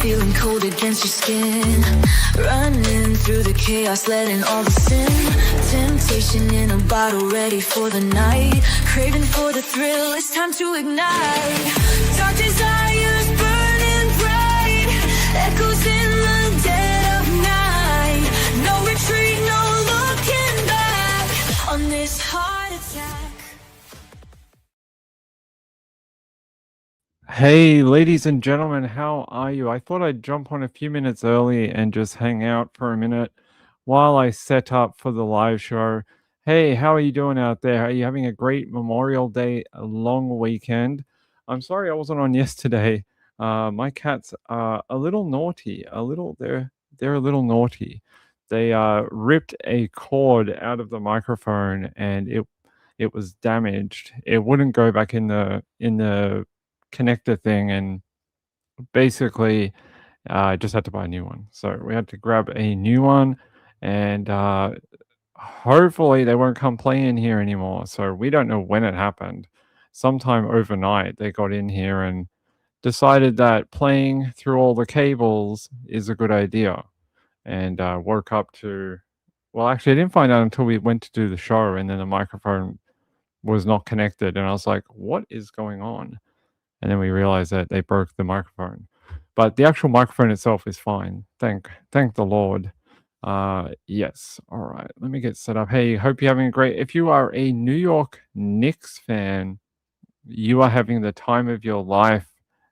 feeling cold against your skin. Running through the chaos, letting all the sin. Temptation in a bottle, ready for the night. Craving for the thrill, it's time to ignite. Dark desires burning bright, echoes in the dead of night. No retreat, no looking back on this heart attack. Hey, ladies and gentlemen, how are you? I thought I'd jump on a few minutes early and just hang out for a minute while I set up for the live show. Hey, how are you doing out there? Are you having a great Memorial Day long weekend? I'm sorry I wasn't on yesterday. My cats are a little naughty. They're a little naughty. They ripped a cord out of the microphone and it was damaged. It wouldn't go back in the connector thing, and basically I just had to buy a new one. So we had to grab a new one, and hopefully they won't come play in here anymore. So we don't know when it happened. Sometime overnight they got in here and decided that playing through all the cables is a good idea, and woke up to, well, actually I didn't find out until we went to do the show, and then the microphone was not connected, and I was like, what is going on? And then we realized that they broke the microphone. But the actual microphone itself is fine. Thank the Lord. Yes. All right. Let me get set up. Hey, hope you're having a great. If you are a New York Knicks fan, you are having the time of your life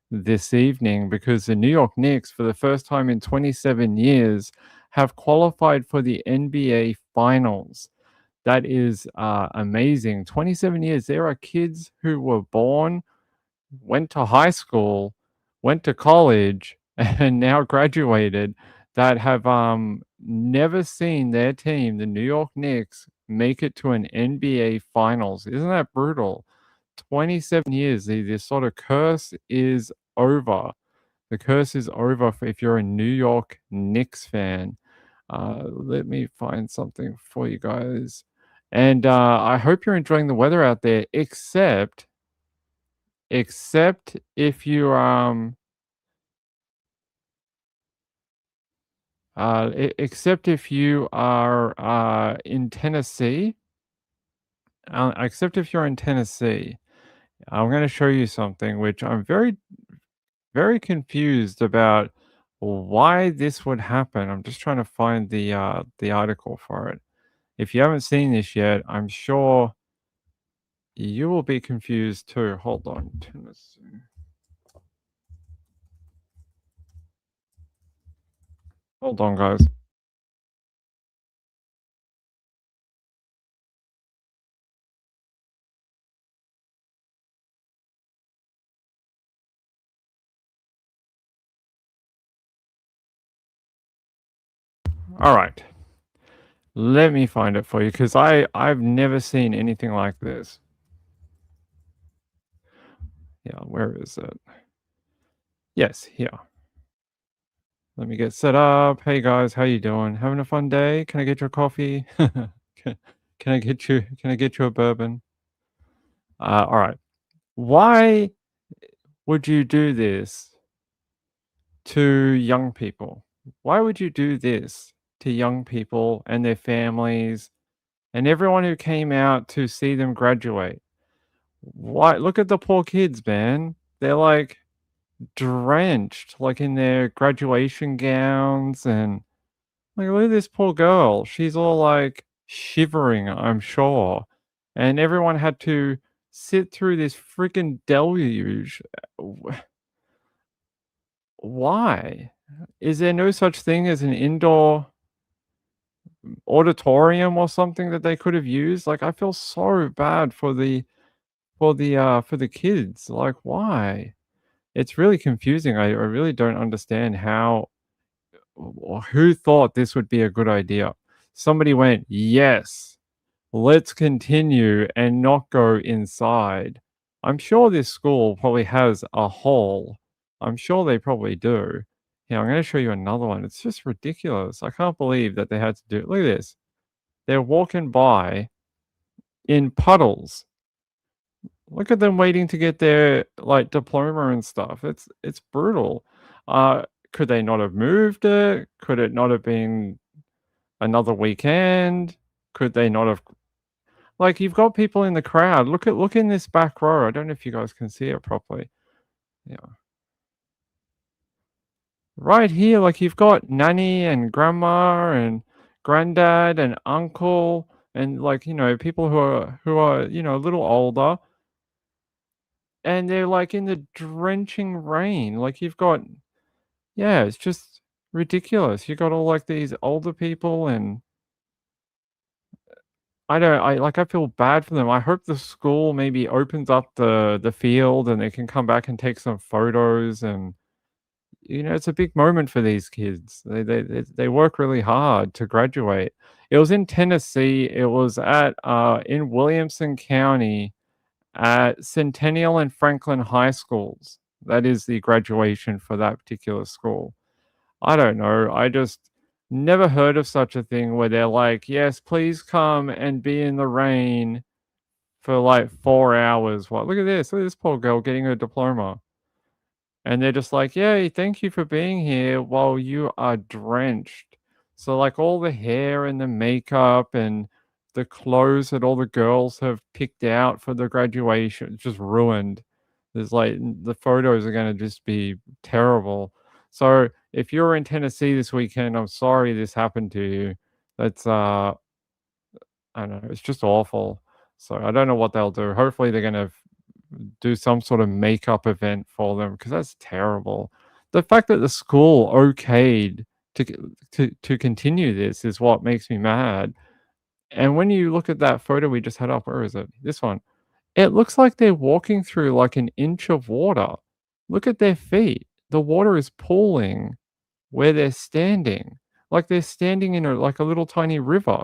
this evening, because the New York Knicks, for the first time in 27 years, have qualified for the NBA Finals. That is amazing. 27 years. There are kids who were born, went to high school, went to college, and now graduated, that have never seen their team, the New York Knicks, make it to an NBA Finals. Isn't that brutal? 27 years. The sort of curse is over. The curse is over if you're a New York Knicks fan. Let me find something for you guys. And I hope you're enjoying the weather out there, except if you except if you are in Tennessee. Except if you're in Tennessee, I'm going to show you something which I'm very, very confused about why this would happen. I'm just trying to find the article for it. If you haven't seen this yet, I'm sure you will be confused too. Hold on, Tennessee. Hold on, guys. All right. Let me find it for you, because I've never seen anything like this. Yeah, where is it? Yes, here. Let me get set up. Hey guys, how you doing? Having a fun day? Can I get you a coffee? can I get you a bourbon? All right. Why would you do this to young people? Why would you do this to young people and their families and everyone who came out to see them graduate? Why? Look at the poor kids, man. They're like drenched, like in their graduation gowns, and like, look at this poor girl. She's all like shivering, I'm sure. And everyone had to sit through this freaking deluge. Why? Is there no such thing as an indoor auditorium or something that they could have used? Like, I feel so bad for the kids. Like, why? It's really confusing. I really don't understand how or who thought this would be a good idea. Somebody went, yes, let's continue and not go inside. I'm sure this school probably has a hall. I'm sure they probably do. Yeah, I'm going to show you another one. It's just ridiculous. I can't believe that they had to do it. Look at this. They're walking by in puddles. Look at them waiting to get their like diploma and stuff. It's brutal. Could they not have moved it? Could it not have been another weekend? Could they not have like, you've got people in the crowd. Look in this back row. I don't know if you guys can see it properly. Yeah. Right here, like, you've got nanny and grandma and granddad and uncle and, like, people who are, a little older, and they're, like, in the drenching rain. Like, you've got yeah, it's just ridiculous. You got all, like, these older people, and I feel bad for them. I hope the school maybe opens up the field and they can come back and take some photos, and, it's a big moment for these kids. They work really hard to graduate. It was in Tennessee. It was in Williamson County at Centennial and Franklin High Schools. That is the graduation for that particular school. I don't know. I just never heard of such a thing where they're like, "Yes, please come and be in the rain for like 4 hours." What? Look at this. Look at this poor girl getting her diploma. And they're just like, "Yay, thank you for being here while you are drenched." So, like, all the hair and the makeup and the clothes that all the girls have picked out for the graduation just ruined. There's like the photos are gonna just be terrible. So, if you're in Tennessee this weekend, I'm sorry this happened to you. That's I don't know, it's just awful. So, I don't know what they'll do. Hopefully, they're gonna do some sort of makeup event for them because that's terrible. The fact that the school okayed to c to continue this is what makes me mad, and when you look at that photo we just had up, where is it? This one. It looks like they're walking through, like, an inch of water. Look at their feet. The water is pooling where they're standing, like they're standing in a little tiny river.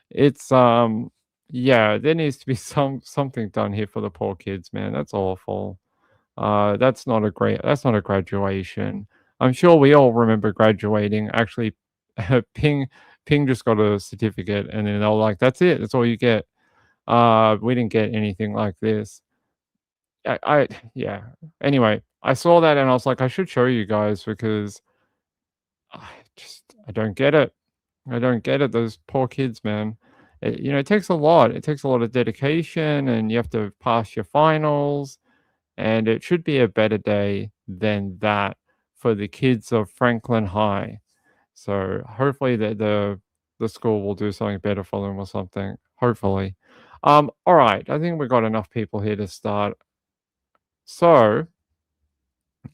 It's, yeah, there needs to be something done here for the poor kids, man. That's awful. That's not a graduation. I'm sure we all remember graduating. Actually, Ping Ping just got a certificate, and then they were like, "That's it. That's all you get." We didn't get anything like this. I yeah. Anyway, I saw that and I was like, "I should show you guys because I I don't get it. I don't get it. Those poor kids, man. It takes a lot. It takes a lot of dedication, and you have to pass your finals, and it should be a better day than that for the kids of Franklin High. So hopefully the school will do something better for them or something. Hopefully. All right. I think we've got enough people here to start. So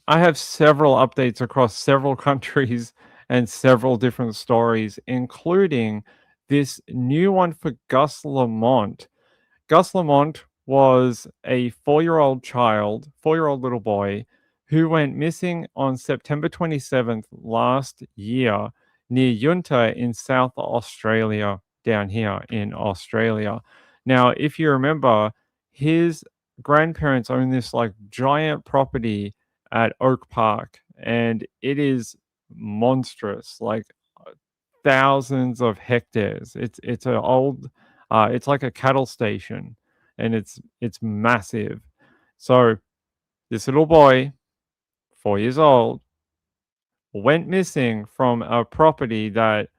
I have several updates across several countries and several different stories, including this new one for Gus Lamont. Gus Lamont was a 4-year-old little boy who went missing on September 27th last year near Yunta in South Australia, down here in Australia. Now, if you remember, his grandparents own this like giant property at Oak Park, and it is monstrous, like thousands of hectares. It's an old it's like a cattle station, and it's massive. So this little boy, 4 years old, went missing from a property that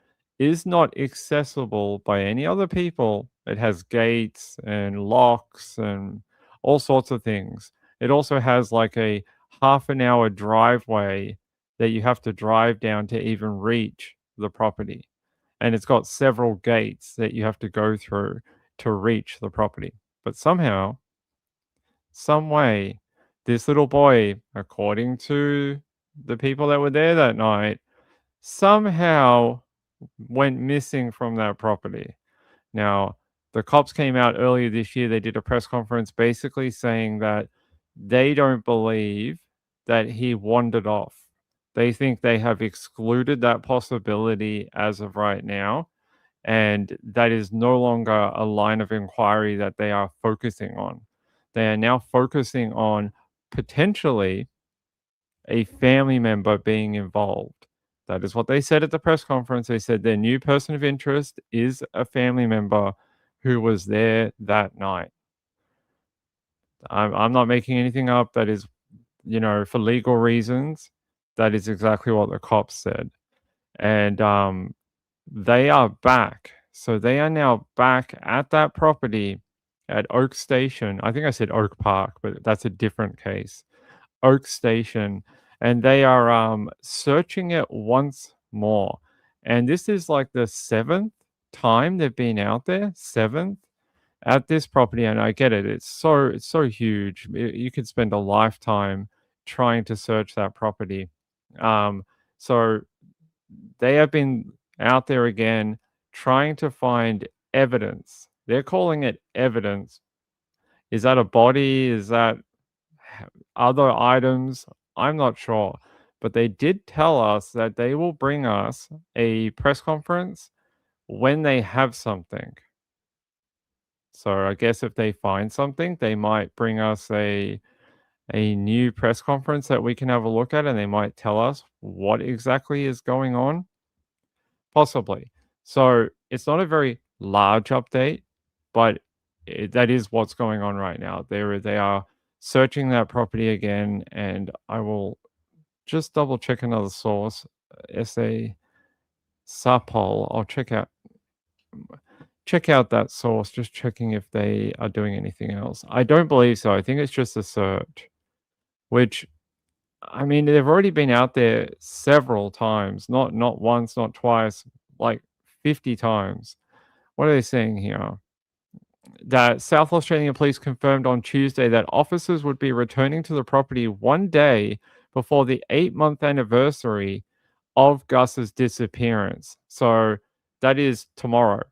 is not accessible by any other people. It has gates and locks and all sorts of things. It also has like a half an hour driveway that you have to drive down to even reach the property. And it's got several gates that you have to go through to reach the property. But somehow, some way, this little boy, according to the people that were there that night, somehow went missing from that property. Now, the cops came out earlier this year. They did a press conference basically saying that they don't believe that he wandered off. They think they have excluded that possibility as of right now, and that is no longer a line of inquiry that they are focusing on. They are now focusing on potentially a family member being involved. That is what they said at the press conference. They said their new person of interest is a family member who was there that night. I'm not making anything up. That is, for legal reasons. That is exactly what the cops said. And they are back. So they are now back at that property at Oak Station. I think I said Oak Park, but that's a different case. Oak Station, and they are searching it once more. And this is like the seventh time they've been out there, seventh at this property. And I get it; it's so huge. You could spend a lifetime trying to search that property. Um, so they have been out there again trying to find evidence. They're calling it evidence. Is that a body? Is that other items? I'm not sure. But they did tell us that they will bring us a press conference when they have something. So I guess if they find something, they might bring us a new press conference that we can have a look at, and they might tell us what exactly is going on. Possibly. So it's not a very large update, but that is what's going on right now. They are searching that property again, and I will just double check another source. SA Sapol. I'll check out that source. Just checking if they are doing anything else. I don't believe so. I think it's just a search, which I mean they've already been out there several times. Not once, not twice, like 50 times. What are they saying here? That South Australian Police confirmed on Tuesday that officers would be returning to the property one day before the 8-month anniversary of Gus's disappearance. So that is tomorrow.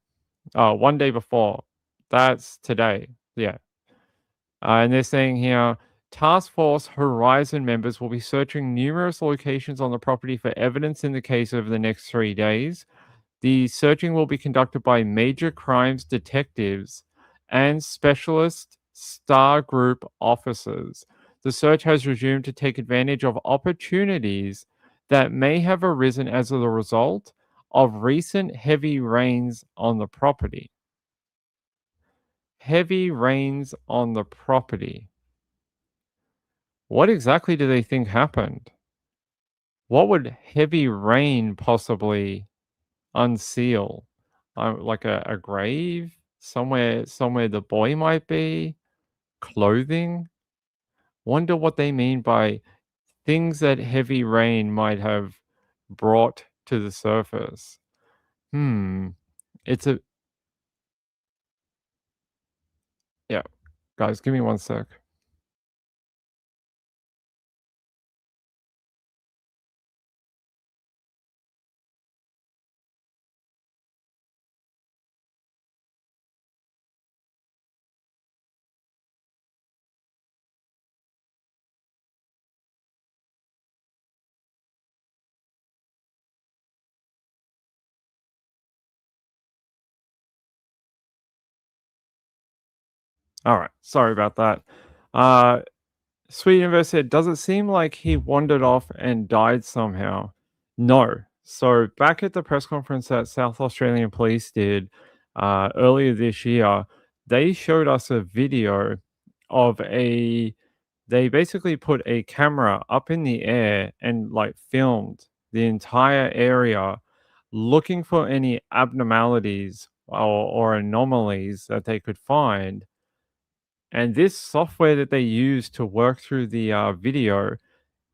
One day before. That's today. Yeah. And they're saying here Task Force Horizon members will be searching numerous locations on the property for evidence in the case over the next 3 days. The searching will be conducted by major crimes detectives and specialist star group officers. The search has resumed to take advantage of opportunities that may have arisen as a result of recent heavy rains on the property. Heavy rains on the property. What exactly do they think happened? What would heavy rain possibly unseal? Like a grave? Somewhere the boy might be? Clothing? Wonder what they mean by things that heavy rain might have brought to the surface. Hmm. It's a Yeah, guys, give me one sec. Alright, sorry about that. Uh Sweet Universe said, "Does it seem like he wandered off and died somehow?" No. So back at the press conference that South Australian Police did earlier this year, they showed us a video of a. They basically put a camera up in the air and like filmed the entire area, looking for any abnormalities or anomalies that they could find, and this software that they used to work through the video,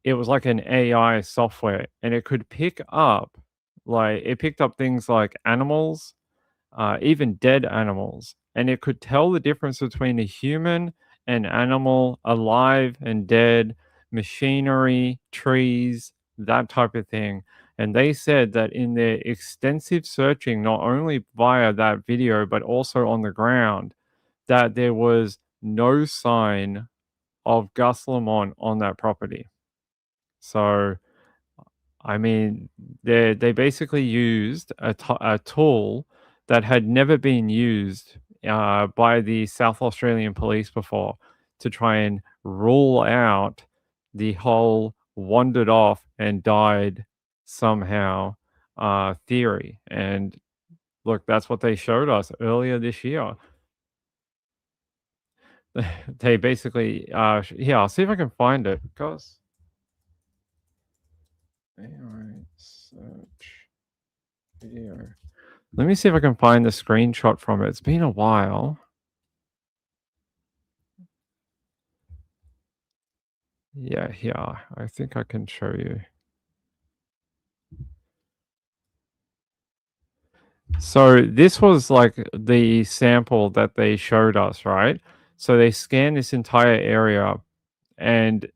it was like an AI software, and it could pick up, like, it picked up things like animals, even dead animals, and it could tell the difference between a human and animal, alive and dead, machinery, trees, that type of thing. And they said that in their extensive searching, not only via that video, but also on the ground, that there was no sign of Gus Lamont on that property. So, I mean, they basically used a tool that had never been used by the South Australian Police before to try and rule out the whole wandered off and died somehow theory. And look, that's what they showed us earlier this year. They basically, yeah, I'll see if I can find it because AI search video. Let me see if I can find the screenshot from it. It's been a while. Yeah, here. I think I can show you. So this was like the sample that they showed us, right? So they scanned this entire area and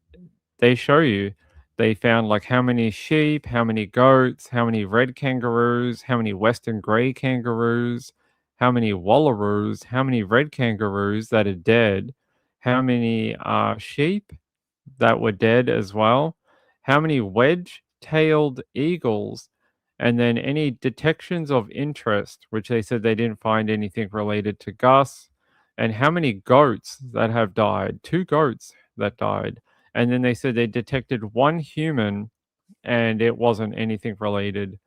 they show you they found like how many sheep, how many goats, how many red kangaroos, how many western gray kangaroos, how many wallaroos, how many red kangaroos that are dead, how many sheep that were dead as well, how many wedge-tailed eagles, and then any detections of interest, which they said they didn't find anything related to Gus, and how many goats that have died, 2 goats that died. And then they said they detected 1 human and it wasn't anything related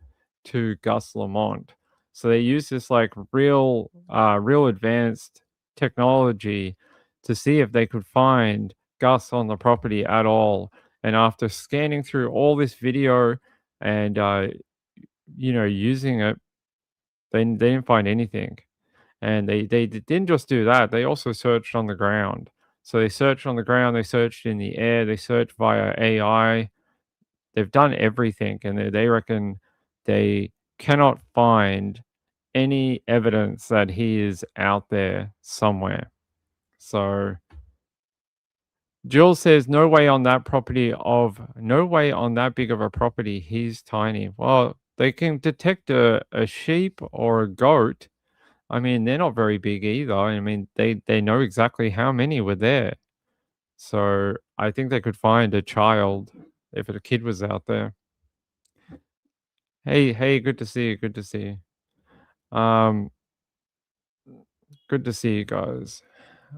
to Gus Lamont. So they used this like real advanced technology to see if they could find Gus on the property at all. And after scanning through all this video and using it, they didn't find anything. And they didn't just do that; they also searched on the ground. So they searched on the ground, they searched in the air, they searched via AI. They've done everything, and they reckon they cannot find any evidence that he is out there somewhere. So Jill says, "No way on that no way on that big of a property. He's tiny." Well, they can detect a sheep or a goat. I mean, they're not very big either. I mean, they know exactly how many were there. So I think they could find a child if a kid was out there. Hey, good to see you. Good to see you. Good to see you guys.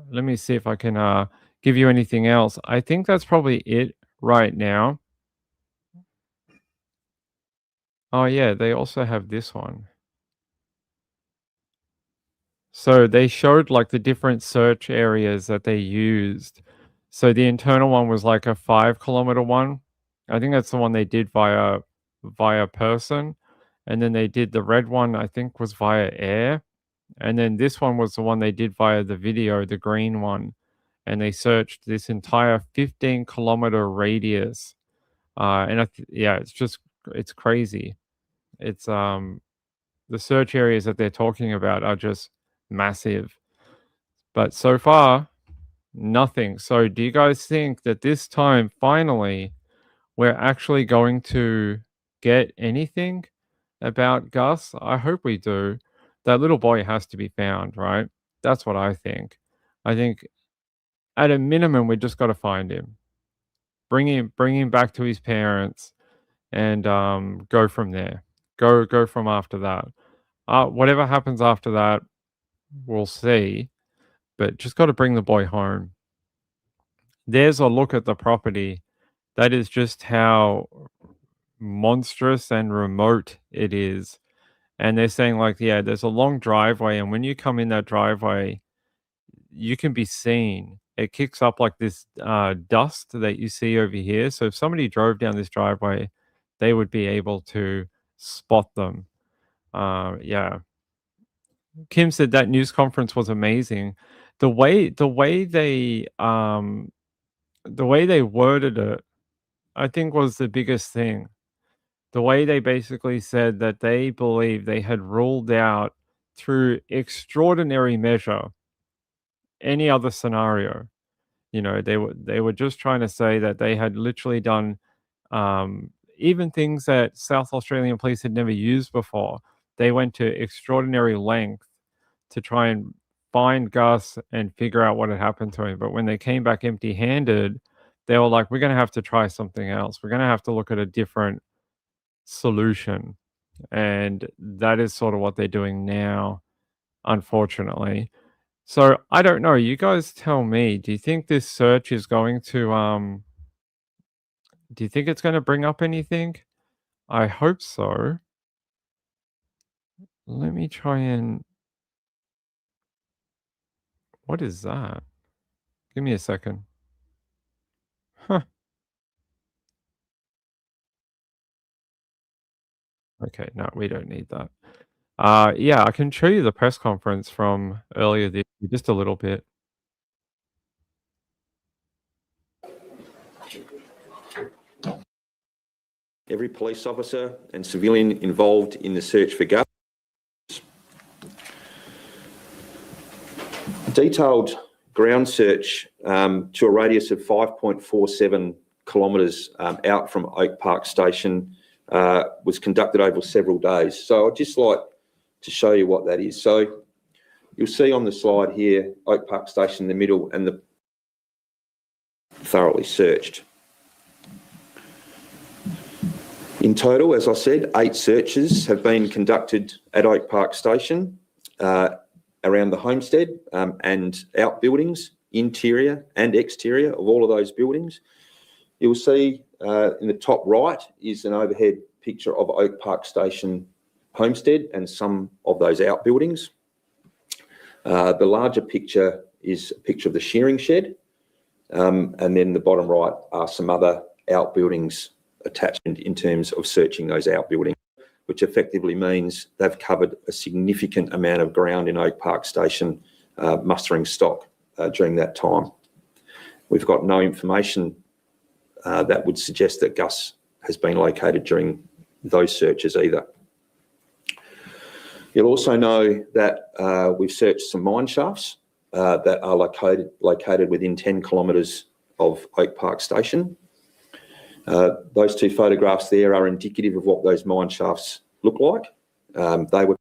Let me see if I can give you anything else. I think that's probably it right now. Oh yeah, they also have this one. So they showed like the different search areas that they used. So the internal one was like a 5 kilometer one. I think that's the one they did via person. And then they did the red one, I think was via air. And then this one was the one they did via the video, the green one. And they searched this entire 15-kilometer radius. Yeah, it's crazy. It's the search areas that they're talking about are just massive. But so far, nothing. So do you guys think that this time finally we're actually going to get anything about Gus? I hope we do. That little boy has to be found, right? That's what I think. I think at a minimum we just got to find him. Bring him back to his parents and go from there. Go from after that. Whatever happens after that, we'll see. But just got to bring the boy home. There's a look at the property. That is just how monstrous and remote it is. And they're saying, like, yeah, there's a long driveway. And when you come in that driveway, you can be seen. It kicks up like this dust that you see over here. So if somebody drove down this driveway, they would be able to spot them. Yeah. Kim said that news conference was amazing. The way they worded it, I think was the biggest thing. The way they basically said that they believe they had ruled out through extraordinary measure any other scenario. They were just trying to say that they had literally done even things that South Australian police had never used before. They went to extraordinary length to try and find Gus and figure out what had happened to him. But when they came back empty handed, they were like, we're going to have to try something else. We're going to have to look at a different solution. And that is sort of what they're doing now, unfortunately. So I don't know. You guys tell me. Do you think this search is going to do you think it's going to bring up anything? I hope so. Let me try and what is that? Give me a second. Huh. Okay, no, we don't need that. Yeah, I can show you the press conference from earlier this year, just a little bit. Every police officer and civilian involved in the search for Gus. Detailed ground search to a radius of 5.47 kilometres out from Oak Park Station was conducted over several days. So I'd just like to show you what that is. So you'll see on the slide here, Oak Park Station in the middle and the thoroughly searched. In total, as I said, 8 searches have been conducted at Oak Park Station around the homestead and outbuildings, interior and exterior of all of those buildings. You'll see in the top right is an overhead picture of Oak Park Station homestead and some of those outbuildings. The larger picture is a picture of the shearing shed, and then the bottom right are some other outbuildings attached in terms of searching those outbuildings, which effectively means they've covered a significant amount of ground in Oak Park Station, mustering stock during that time. We've got no information that would suggest that Gus has been located during those searches either. You'll also know that we've searched some mine shafts that are located within 10 kilometres of Oak Park Station. Those 2 photographs there are indicative of what those mine shafts look like. They were.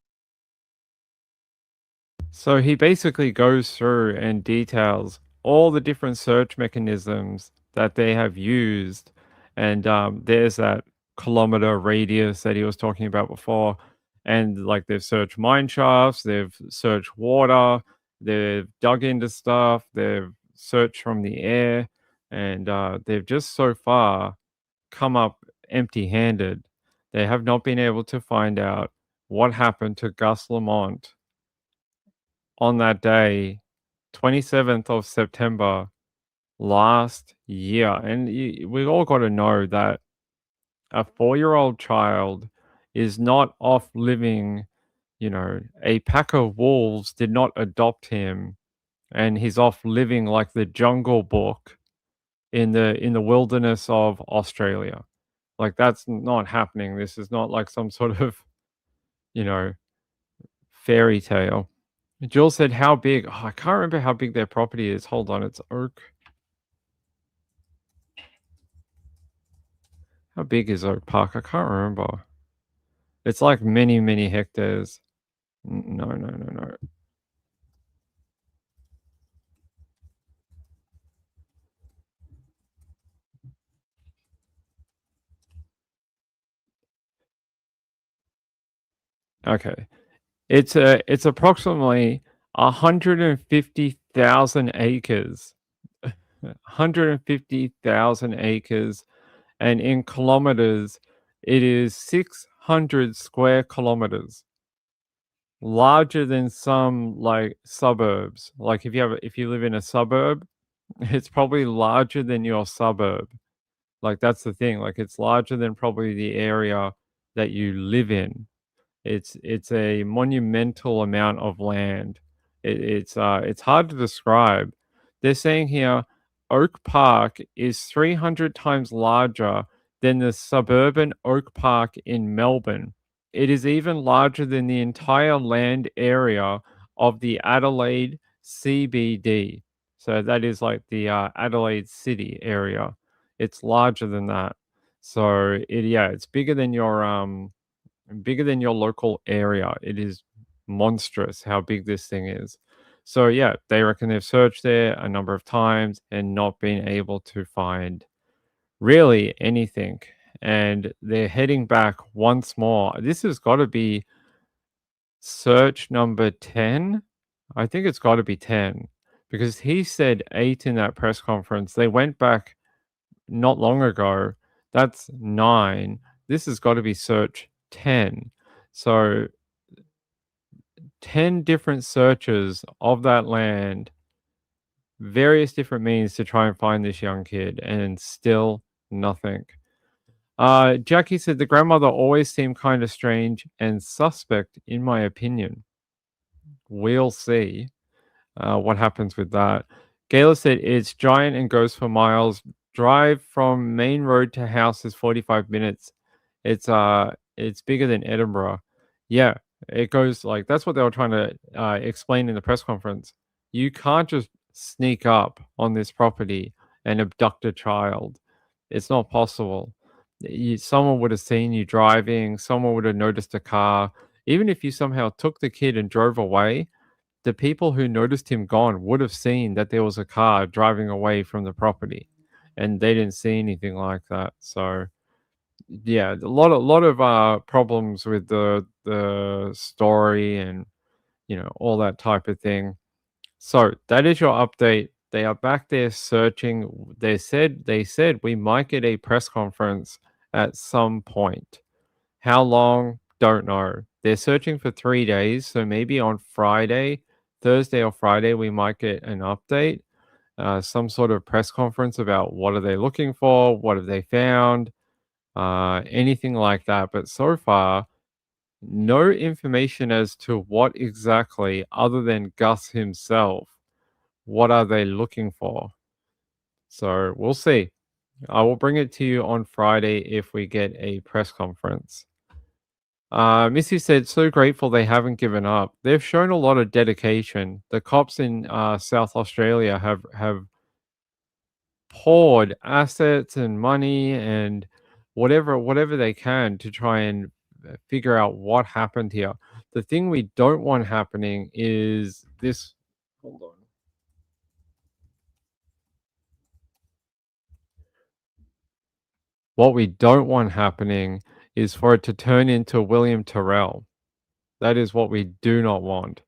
So he basically goes through and details all the different search mechanisms that they have used. And there's that kilometer radius that he was talking about before. And like they've searched mine shafts, they've searched water, they've dug into stuff, they've searched from the air, and they've just so far come up empty-handed. They have not been able to find out what happened to Gus Lamont on that day, 27th of September last year. And we all got to know that a 4-year-old child is not off living, a pack of wolves did not adopt him and he's off living like the Jungle Book in the wilderness of Australia. Like, that's not happening. This is not like some sort of, fairy tale. Jill said, how big? Oh, I can't remember how big their property is. Hold on, it's Oak. How big is Oak Park? I can't remember. It's like many, many hectares. No. Okay. It's approximately 150,000 acres. 150,000 acres, and in kilometers, it is 600 square kilometers. Larger than some like suburbs. Like if you live in a suburb, it's probably larger than your suburb. Like that's the thing. Like it's larger than probably the area that you live in. It's a monumental amount of land. It's hard to describe. They're saying here Oak Park is 300 times larger than the suburban Oak Park in Melbourne. It is even larger than the entire land area of the Adelaide CBD. So that is like the Adelaide City area. It's larger than that. So it's bigger than your local area. It is monstrous how big this thing is. So yeah, they reckon they've searched there a number of times and not been able to find really anything. And they're heading back once more. This has got to be search number 10. I think it's got to be 10 because he said 8 in that press conference. They went back not long ago. That's 9. This has got to be search 10. So 10 different searches of that land, various different means to try and find this young kid, and still nothing. Jackie said the grandmother always seemed kind of strange and suspect, in my opinion. We'll see what happens with that. Gayla said it's giant and goes for miles. Drive from main road to house is 45 minutes. It's bigger than Edinburgh. Yeah, it goes like that's what they were trying to explain in the press conference. You can't just sneak up on this property and abduct a child. It's not possible. Someone would have seen you driving, someone would have noticed a car. Even if you somehow took the kid and drove away, the people who noticed him gone would have seen that there was a car driving away from the property, and they didn't see anything like that. So yeah, a lot of problems with the story and all that type of thing. So that is your update. They are back there searching. They said we might get a press conference at some point. How long? Don't know. They're searching for 3 days, so maybe on Friday, Thursday or Friday, we might get an update, some sort of press conference about what are they looking for, what have they found, anything like that. But so far, no information as to what exactly, other than Gus himself, what are they looking for. So we'll see. I will bring it to you on Friday if we get a press conference. Missy said, so grateful they haven't given up. They've shown a lot of dedication. The cops in South Australia have poured assets and money and whatever they can to try and figure out what happened here. The thing we don't want happening is this. Hold on. What we don't want happening is for it to turn into William Terrell. That is what we do not want.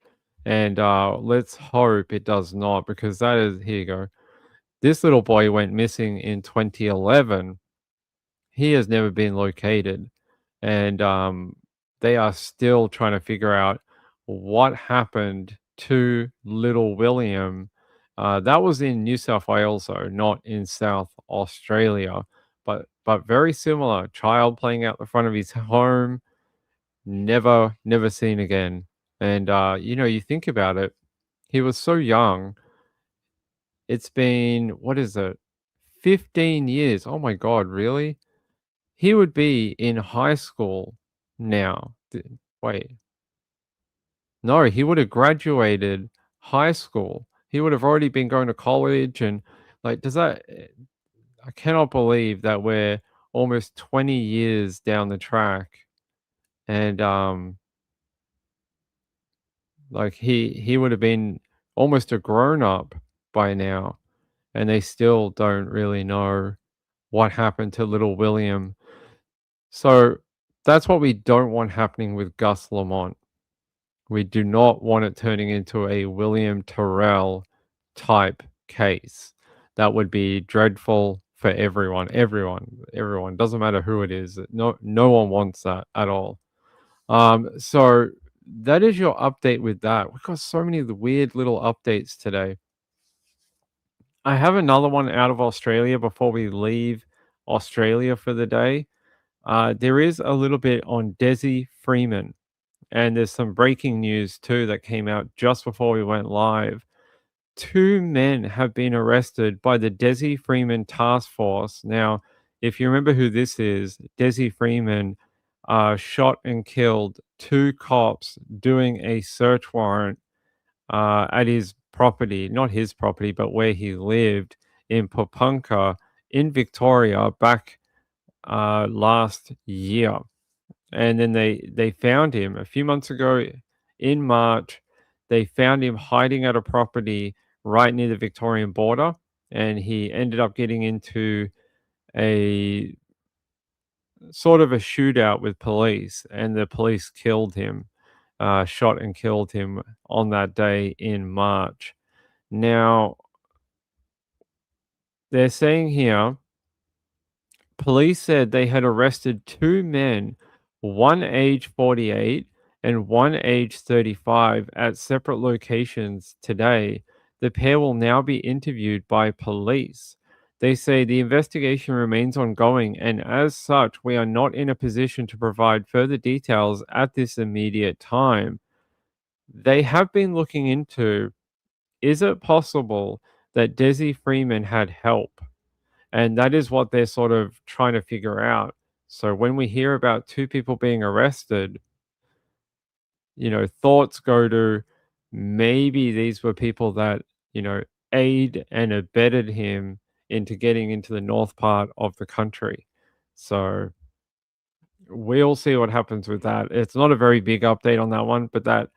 And let's hope it does not, because that is, here you go. This little boy went missing in 2011. He has never been located. And they are still trying to figure out what happened to little William. That was in New South Wales, though, not in South Australia. But very similar. Child playing out the front of his home, never seen again. And you think about it, he was so young. It's been, what is it, 15 years. Oh my god, really? He would be in high school now. Wait, no, he would have graduated high school. He would have already been going to college. And like, does that, I cannot believe that we're almost 20 years down the track. And like he would have been almost a grown up by now, and they still don't really know what happened to little William. So that's what we don't want happening with Gus Lamont. We do not want it turning into a William Terrell type case. That would be dreadful for everyone. Everyone. Doesn't matter who it is. No one wants that at all. So that is your update with that. We've got so many of the weird little updates today. I have another one out of Australia before we leave Australia for the day. There is a little bit on Desi Freeman, and there's some breaking news too that came out just before we went live. 2 men have been arrested by the Desi Freeman Task Force. Now, if you remember who this is, Desi Freeman shot and killed 2 cops doing a search warrant at his property, not his property, but where he lived in Papunka in Victoria back last year. And then they found him a few months ago in March. They found him hiding at a property right near the Victorian border, and he ended up getting into a sort of a shootout with police, and the police killed him, shot and killed him on that day in March. Now, they're saying here, police said they had arrested 2 men, one age 48 and one age 35, at separate locations today. The pair will now be interviewed by police. They say the investigation remains ongoing, and as such, we are not in a position to provide further details at this immediate time. They have been looking into, is it possible that Desi Freeman had help? And that is what they're sort of trying to figure out. So when we hear about two people being arrested, thoughts go to maybe these were people that, aid and abetted him into getting into the north part of the country. So we'll see what happens with that. It's not a very big update on that one, but that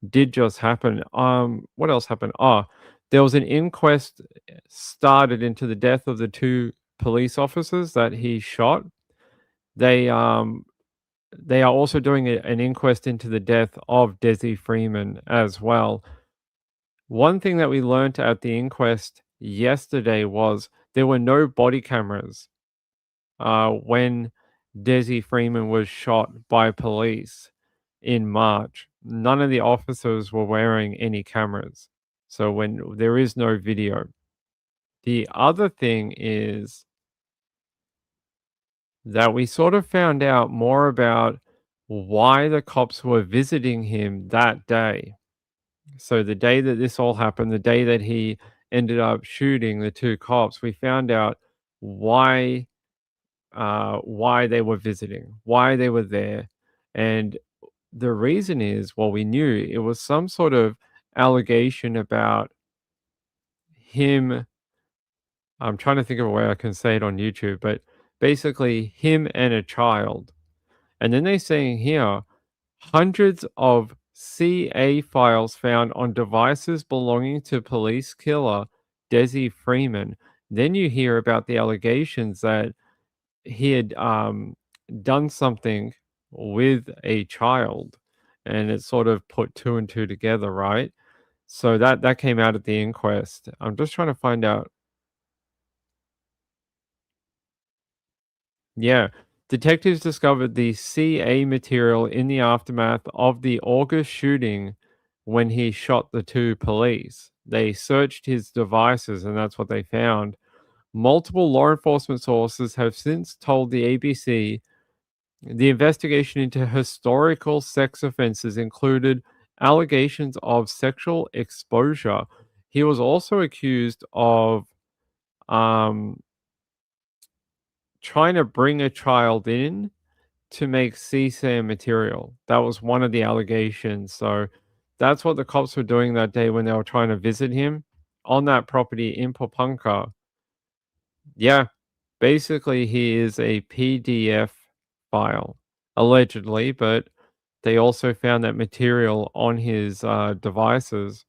did just happen. What else happened? Oh, there was an inquest started into the death of the two police officers that he shot. They are also doing an inquest into the death of Desi Freeman as well. One thing that we learned at the inquest yesterday was there were no body cameras when Desi Freeman was shot by police in March. None of the officers were wearing any cameras. So when there is no video. The other thing is that we sort of found out more about why the cops were visiting him that day. So the day that this all happened, the day that he ended up shooting the two cops, we found out why they were visiting, why they were there. And the reason is, well, we knew it was some sort of allegation about him. I'm trying to think of a way I can say it on YouTube, but basically him and a child. And then they're saying here, hundreds of CA files found on devices belonging to police killer Desi Freeman. Then you hear about the allegations that he had done something with a child, and it sort of put two and two together, right? So that came out at the inquest. I'm just trying to find out. Yeah. Detectives discovered the CA material in the aftermath of the August shooting when he shot the two police. They searched his devices, and that's what they found. Multiple law enforcement sources have since told the ABC the investigation into historical sex offenses included allegations of sexual exposure. He was also accused of um, trying to bring a child in to make CSAM material. That was one of the allegations. So that's what the cops were doing that day when they were trying to visit him on that property in Popunka. Yeah, basically he is a PDF file, allegedly, but they also found that material on his devices,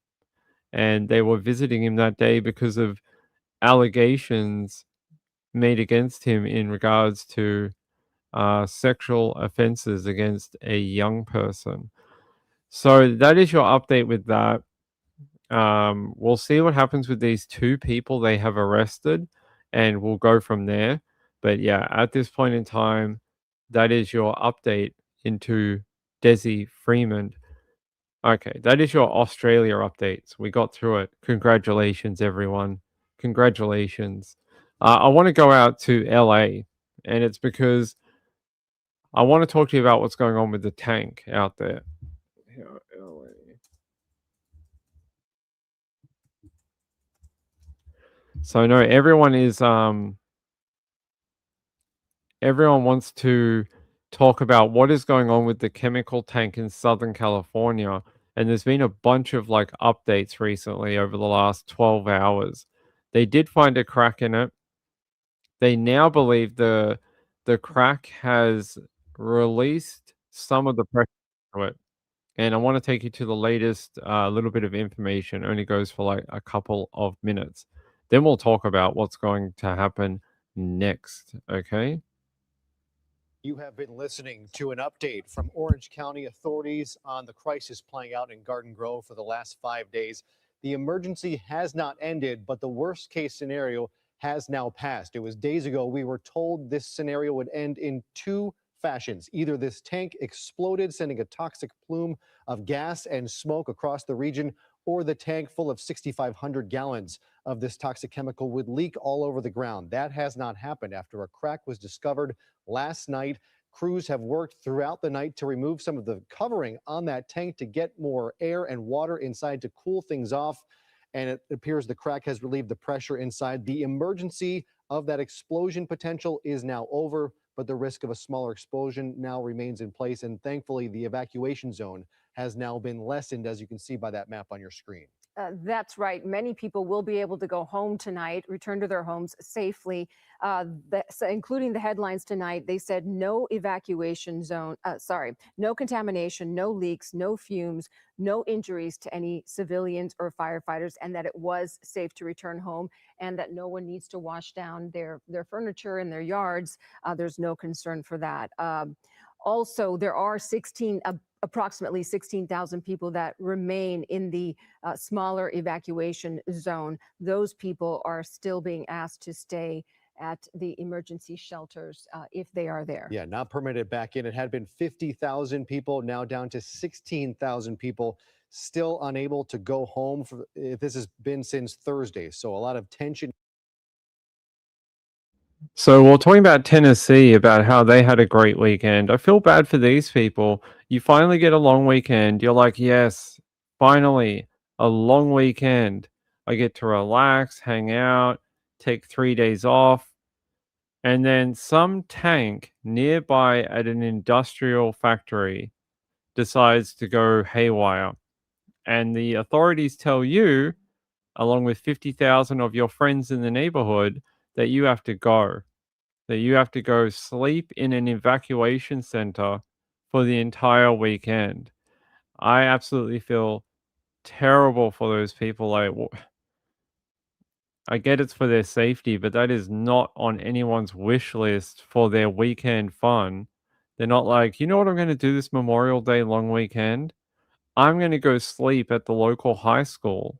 and they were visiting him that day because of allegations made against him in regards to sexual offenses against a young person. So that is your update with that. We'll see what happens with these two people they have arrested, and we'll go from there. But yeah, at this point in time, that is your update into Desi Freeman. Okay, that is your Australia updates. We got through it. Congratulations, everyone. Congratulations. I want to go out to LA, and it's because I want to talk to you about what's going on with the tank out there. Here, LA. So I know everyone wants to talk about what is going on with the chemical tank in Southern California. And there's been a bunch of like updates recently over the last 12 hours. They did find a crack in it. They now believe the crack has released some of the pressure to it. And I want to take you to the latest little bit of information. It only goes for like a couple of minutes. Then we'll talk about what's going to happen next. Okay. You have been listening to an update from Orange County authorities on the crisis playing out in Garden Grove for the last 5 days. The emergency has not ended, but the worst case scenario has now passed. It was days ago we were told this scenario would end in two fashions. Either this tank exploded, sending a toxic plume of gas and smoke across the region, or the tank full of 6,500 gallons of this toxic chemical would leak all over the ground. That has not happened after a crack was discovered last night. Crews have worked throughout the night to remove some of the covering on that tank to get more air and water inside to cool things off. And it appears the crack has relieved the pressure inside. The emergency of that explosion potential is now over, but the risk of a smaller explosion now remains in place. And thankfully, the evacuation zone has now been lessened, as you can see by that map on your screen. That's right. Many people will be able to go home tonight, return to their homes safely, including the headlines tonight. They said no evacuation zone, no contamination, no leaks, no fumes, no injuries to any civilians or firefighters, and that it was safe to return home and that no one needs to wash down their furniture in their yards. There's no concern for that. Also, there are approximately 16,000 people that remain in the smaller evacuation zone. Those people are still being asked to stay at the emergency shelters if they are there. Yeah, not permitted back in. It had been 50,000 people, now down to 16,000 people still unable to go home. This has been since Thursday, so a lot of tension. So we're talking about Tennessee, about how they had a great weekend. I feel bad for these people. You finally get a long weekend. You're like, yes, finally, a long weekend. I get to relax, hang out, take 3 days off. And then some tank nearby at an industrial factory decides to go haywire. And the authorities tell you, along with 50,000 of your friends in the neighborhood, that you have to go. That you have to go sleep in an evacuation center for the entire weekend. I absolutely feel terrible for those people. Like, I get it's for their safety, but that is not on anyone's wish list for their weekend fun. They're not like, you know what I'm going to do this Memorial Day long weekend? I'm going to go sleep at the local high school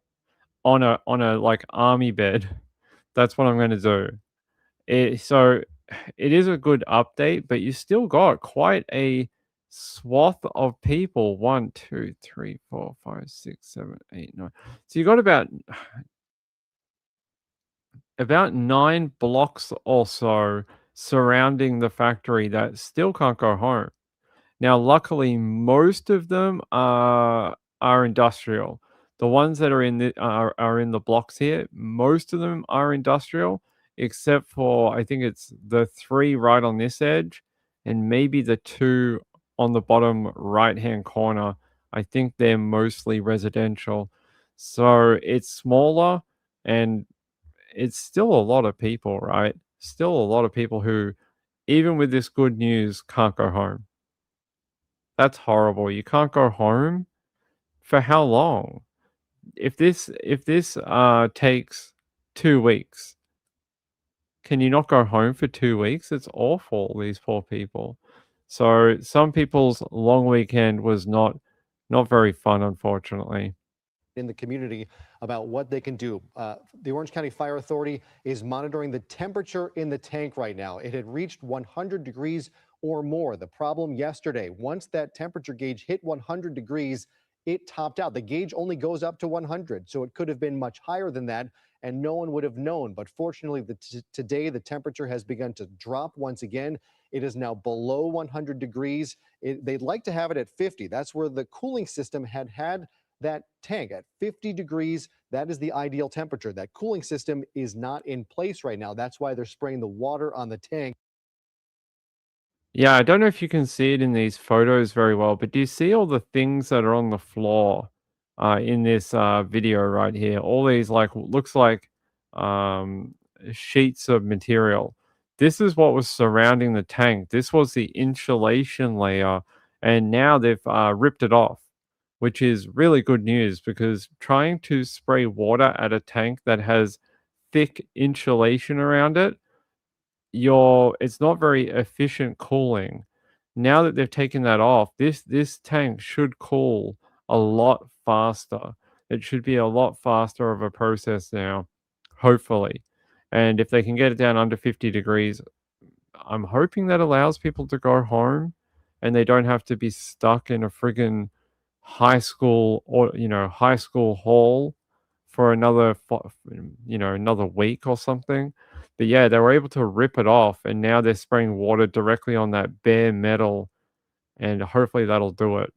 on a like army bed. That's what I'm going to do. So it is a good update, but you still got quite a swath of people. 1, 2, 3, 4, 5, 6, 7, 8, 9. So you got about 9 blocks or so surrounding the factory that still can't go home. Now, luckily, most of them are industrial. The ones that are in the blocks here, most of them are industrial, except for I think it's the 3 right on this edge, and maybe the 2 on the bottom right-hand corner. I think they're mostly residential. So it's smaller, and it's still a lot of people, right? Still a lot of people who, even with this good news, can't go home. That's horrible. You can't go home for how long? If this takes 2 weeks, can you not go home for 2 weeks? It's awful, these poor people. So some people's long weekend was not very fun, unfortunately. In the community about what they can do. The Orange County Fire Authority is monitoring the temperature in the tank right now. It had reached 100 degrees or more. The problem yesterday, once that temperature gauge hit 100 degrees, it topped out. The gauge only goes up to 100, so it could have been much higher than that, and no one would have known. But fortunately, today the temperature has begun to drop once again. It is now below 100 degrees. They'd like to have it at 50. That's where the cooling system had that tank at 50 degrees. That is the ideal temperature. That cooling system is not in place right now. That's why they're spraying the water on the tank. Yeah, I don't know if you can see it in these photos very well, but do you see all the things that are on the floor in this video right here? All these looks like sheets of material. This is what was surrounding the tank. This was the insulation layer, and now they've ripped it off, which is really good news, because trying to spray water at a tank that has thick insulation around it, it's not very efficient cooling. Now that they've taken that off, this tank should cool a lot faster. It should be a lot faster of a process now, hopefully. And if they can get it down under 50 degrees, I'm hoping that allows people to go home and they don't have to be stuck in a friggin' high school or high school hall for another another week or something. But yeah, they were able to rip it off, and now they're spraying water directly on that bare metal, and hopefully that'll do it.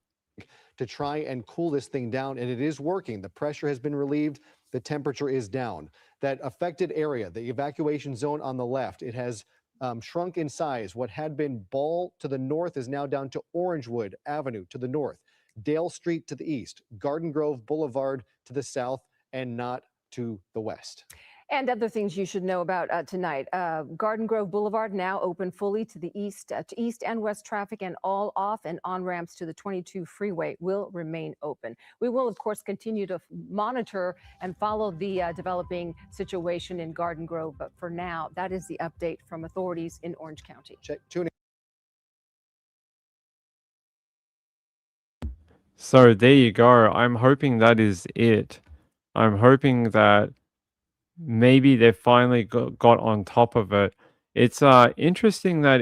To try and cool this thing down, and it is working. The pressure has been relieved. The temperature is down. That affected area, the evacuation zone on the left, it has shrunk in size. What had been Ball to the north is now down to Orangewood Avenue to the north, Dale Street to the east, Garden Grove Boulevard to the south, and not to the west. And other things you should know about tonight. Garden Grove Boulevard now open fully to the east and west traffic, and all off and on ramps to the 22 freeway will remain open. We will, of course, continue to monitor and follow the developing situation in Garden Grove. But for now, that is the update from authorities in Orange County. Tune in. So there you go. I'm hoping that is it. I'm hoping that maybe they finally got on top of it. It's interesting that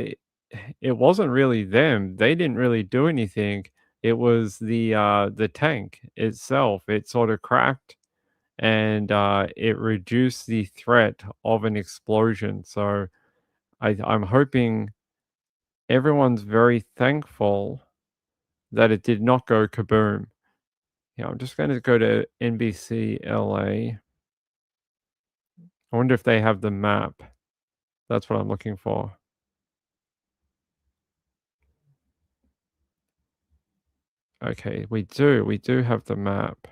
it wasn't really them. They didn't really do anything. It was the tank itself. It sort of cracked, and it reduced the threat of an explosion. So I'm hoping everyone's very thankful that it did not go kaboom. Yeah, I'm just going to go to NBC LA. I wonder if they have the map. That's what I'm looking for. Okay, we do. We do have the map.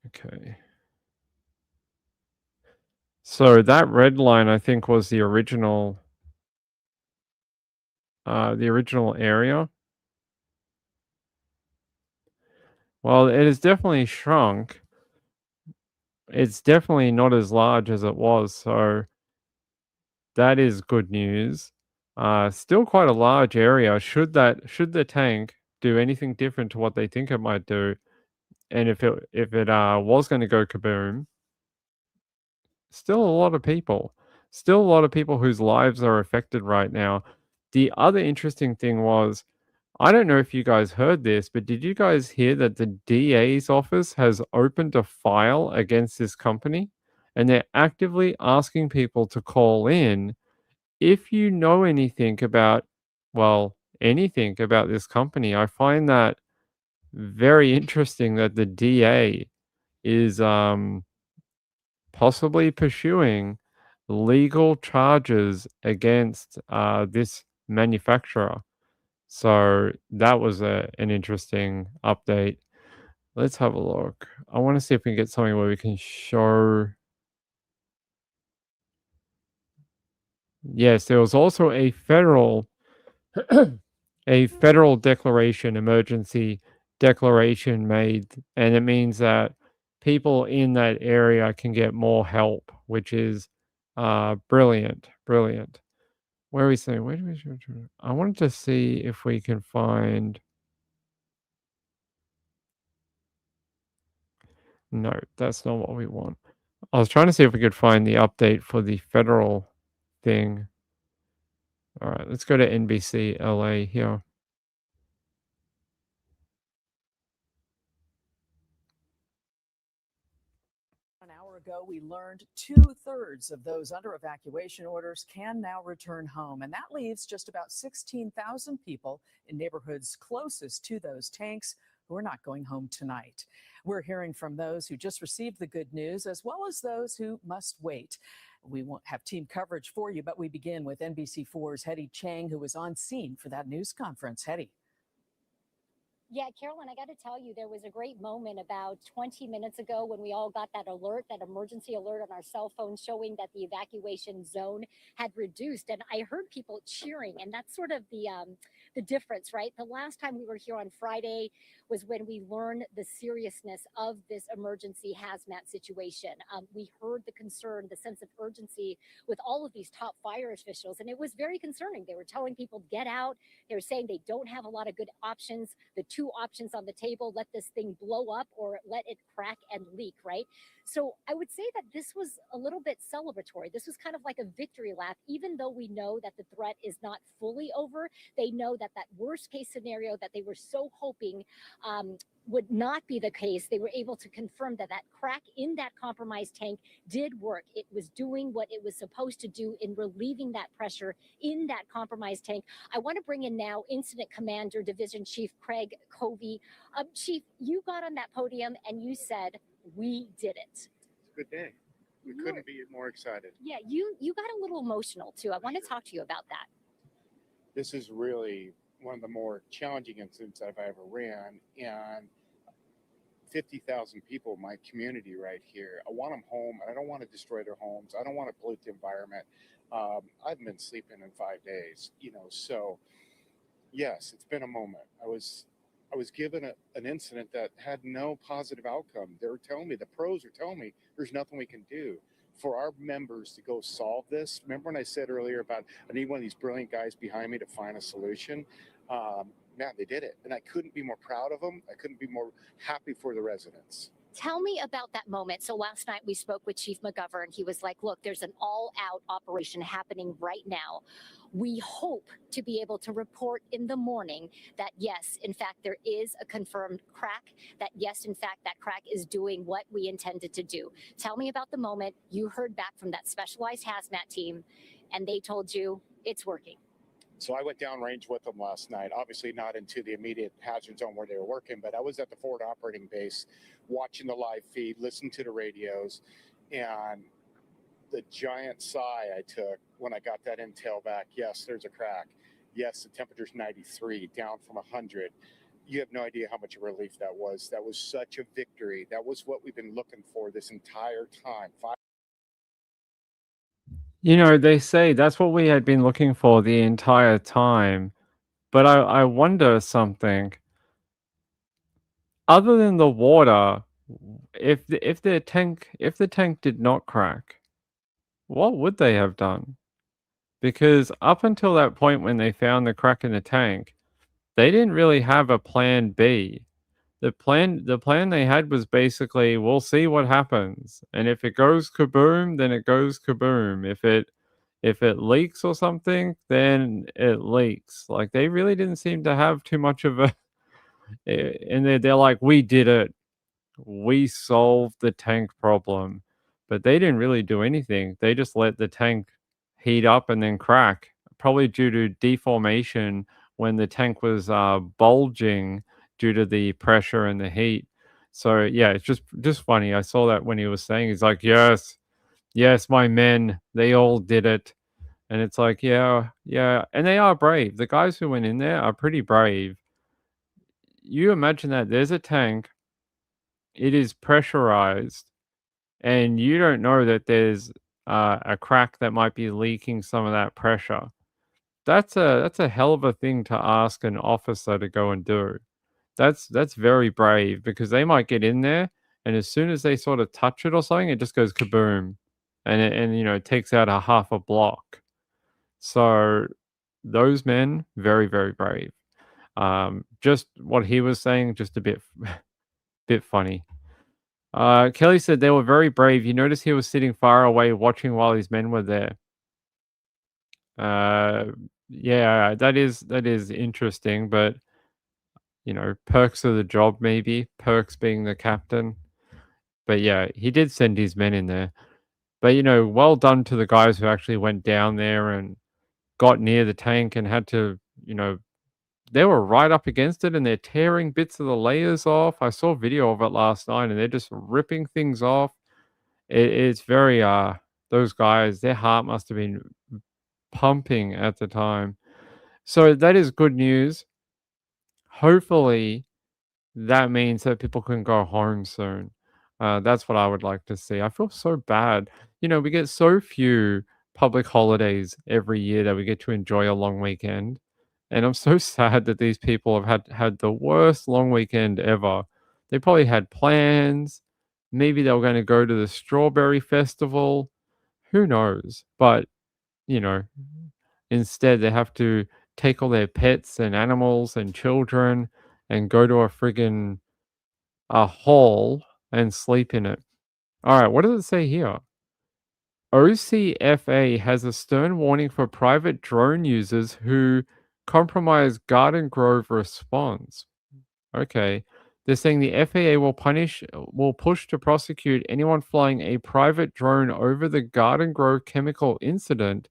Okay. So that red line, I think, was the original area. Well, it has definitely shrunk. It's definitely not as large as it was, so that is good news. Still quite a large area. Should the tank do anything different to what they think it might do, and if it was going to go kaboom, still a lot of people. Still a lot of people whose lives are affected right now. The other interesting thing was, I don't know if you guys heard this, but did you guys hear that the DA's office has opened a file against this company? And they're actively asking people to call in if you know anything about, well, anything about this company. I find that very interesting that the DA is possibly pursuing legal charges against this manufacturer. So that was an interesting update. Let's have a look. I want to see if we can get something where we can show. Yes, there was also a federal declaration, emergency declaration made, and it means that people in that area can get more help, which is brilliant. Where are we saying? Where do we? I wanted to see if we can find. No, that's not what we want. I was trying to see if we could find the update for the federal thing. All right, let's go to NBC LA here. An hour ago, we learned 2/3 of those under evacuation orders can now return home. And that leaves just about 16,000 people in neighborhoods closest to those tanks who are not going home tonight. We're hearing from those who just received the good news, as well as those who must wait. We won't have team coverage for you, but we begin with NBC4's Hetty Chang, who was on scene for that news conference. Hetty. Yeah, Carolyn, I got to tell you, there was a great moment about 20 minutes ago when we all got that alert, that emergency alert on our cell phones showing that the evacuation zone had reduced. And I heard people cheering, and that's sort of the difference, right? The last time we were here on Friday was when we learned the seriousness of this emergency hazmat situation. We heard the concern, the sense of urgency with all of these top fire officials, and it was very concerning. They were telling people, get out. They were saying they don't have a lot of good options. The two two options on the table: let this thing blow up or let it crack and leak, right? So I would say that this was a little bit celebratory. This was kind of like a victory lap, even though we know that the threat is not fully over. They know that that worst case scenario that they were so hoping would not be the case. They were able to confirm that that crack in that compromised tank did work. It was doing what it was supposed to do in relieving that pressure in that compromised tank. I want to bring in now Incident Commander Division Chief Craig Covey. Chief, you got on that podium and you said, "We did it." It's a good day. We You couldn't be more excited. Yeah, you got a little emotional too. I want to talk to you about that. This is really one of the more challenging incidents I've ever ran, and 50,000 people in my community right here. I want them home, and I don't want to destroy their homes. I don't want to pollute the environment. I haven't been sleeping in 5 days, so yes, it's been a moment. I was given an incident that had no positive outcome. They were telling me, the pros are telling me, there's nothing we can do. For our members to go solve this, remember when I said earlier about I need one of these brilliant guys behind me to find a solution? Man, they did it. And I couldn't be more proud of them. I couldn't be more happy for the residents. Tell me about that moment. So last night we spoke with Chief McGovern. He was like, look, there's an all-out operation happening right now. We hope to be able to report in the morning that, yes, in fact, there is a confirmed crack, that, yes, in fact, that crack is doing what we intended to do. Tell me about the moment you heard back from that specialized hazmat team, and they told you it's working. So I went downrange with them last night, obviously not into the immediate hazard zone where they were working, but I was at the forward operating base watching the live feed, listening to the radios, and the giant sigh I took when I got that intel back. Yes, there's a crack. Yes, the temperature's 93, down from 100. You have no idea how much of a relief that was. That was such a victory. That was what we've been looking for this entire time. They say that's what we had been looking for the entire time. But I wonder something. Other than the water, if the tank did not crack, what would they have done? Because up until that point when they found the crack in the tank, they didn't really have a plan B. The plan they had was basically, we'll see what happens, and if it goes kaboom, then it goes kaboom. If it leaks or something, then it leaks. Like, they really didn't seem to have too much of a and they're like, we did it. We solved the tank problem. But they didn't really do anything. They just let the tank heat up and then crack, probably due to deformation when the tank was bulging due to the pressure and the heat. So yeah, it's just funny. I saw that when he was saying, he's like, yes, yes, my men, they all did it. And it's like, yeah, yeah. And they are brave. The guys who went in there are pretty brave. You imagine that there's a tank, it is pressurized, and you don't know that there's a crack that might be leaking some of that pressure. That's a hell of a thing to ask an officer to go and do. That's very brave, because they might get in there, and as soon as they sort of touch it or something, it just goes kaboom, and it takes out a half a block. So those men, very, very brave. Just what he was saying, just a bit funny. Kelly said they were very brave. You notice he was sitting far away watching while his men were there. Yeah, that is interesting, but perks of the job, maybe perks being the captain. But yeah, he did send his men in there. But well done to the guys who actually went down there and got near the tank and had to, they were right up against it and they're tearing bits of the layers off. I saw video of it last night and they're just ripping things off. It's very, those guys, their heart must have been pumping at the time. So that is good news. Hopefully, that means that people can go home soon. That's what I would like to see. I feel so bad. We get so few public holidays every year that we get to enjoy a long weekend. And I'm so sad that these people have had the worst long weekend ever. They probably had plans. Maybe they were going to go to the strawberry festival. Who knows? But, instead they have to take all their pets and animals and children and go to a hall and sleep in it. All right, what does it say here? OCFA has a stern warning for private drone users who compromise Garden Grove response. Okay. They're saying the FAA will push to prosecute anyone flying a private drone over the Garden Grove chemical incident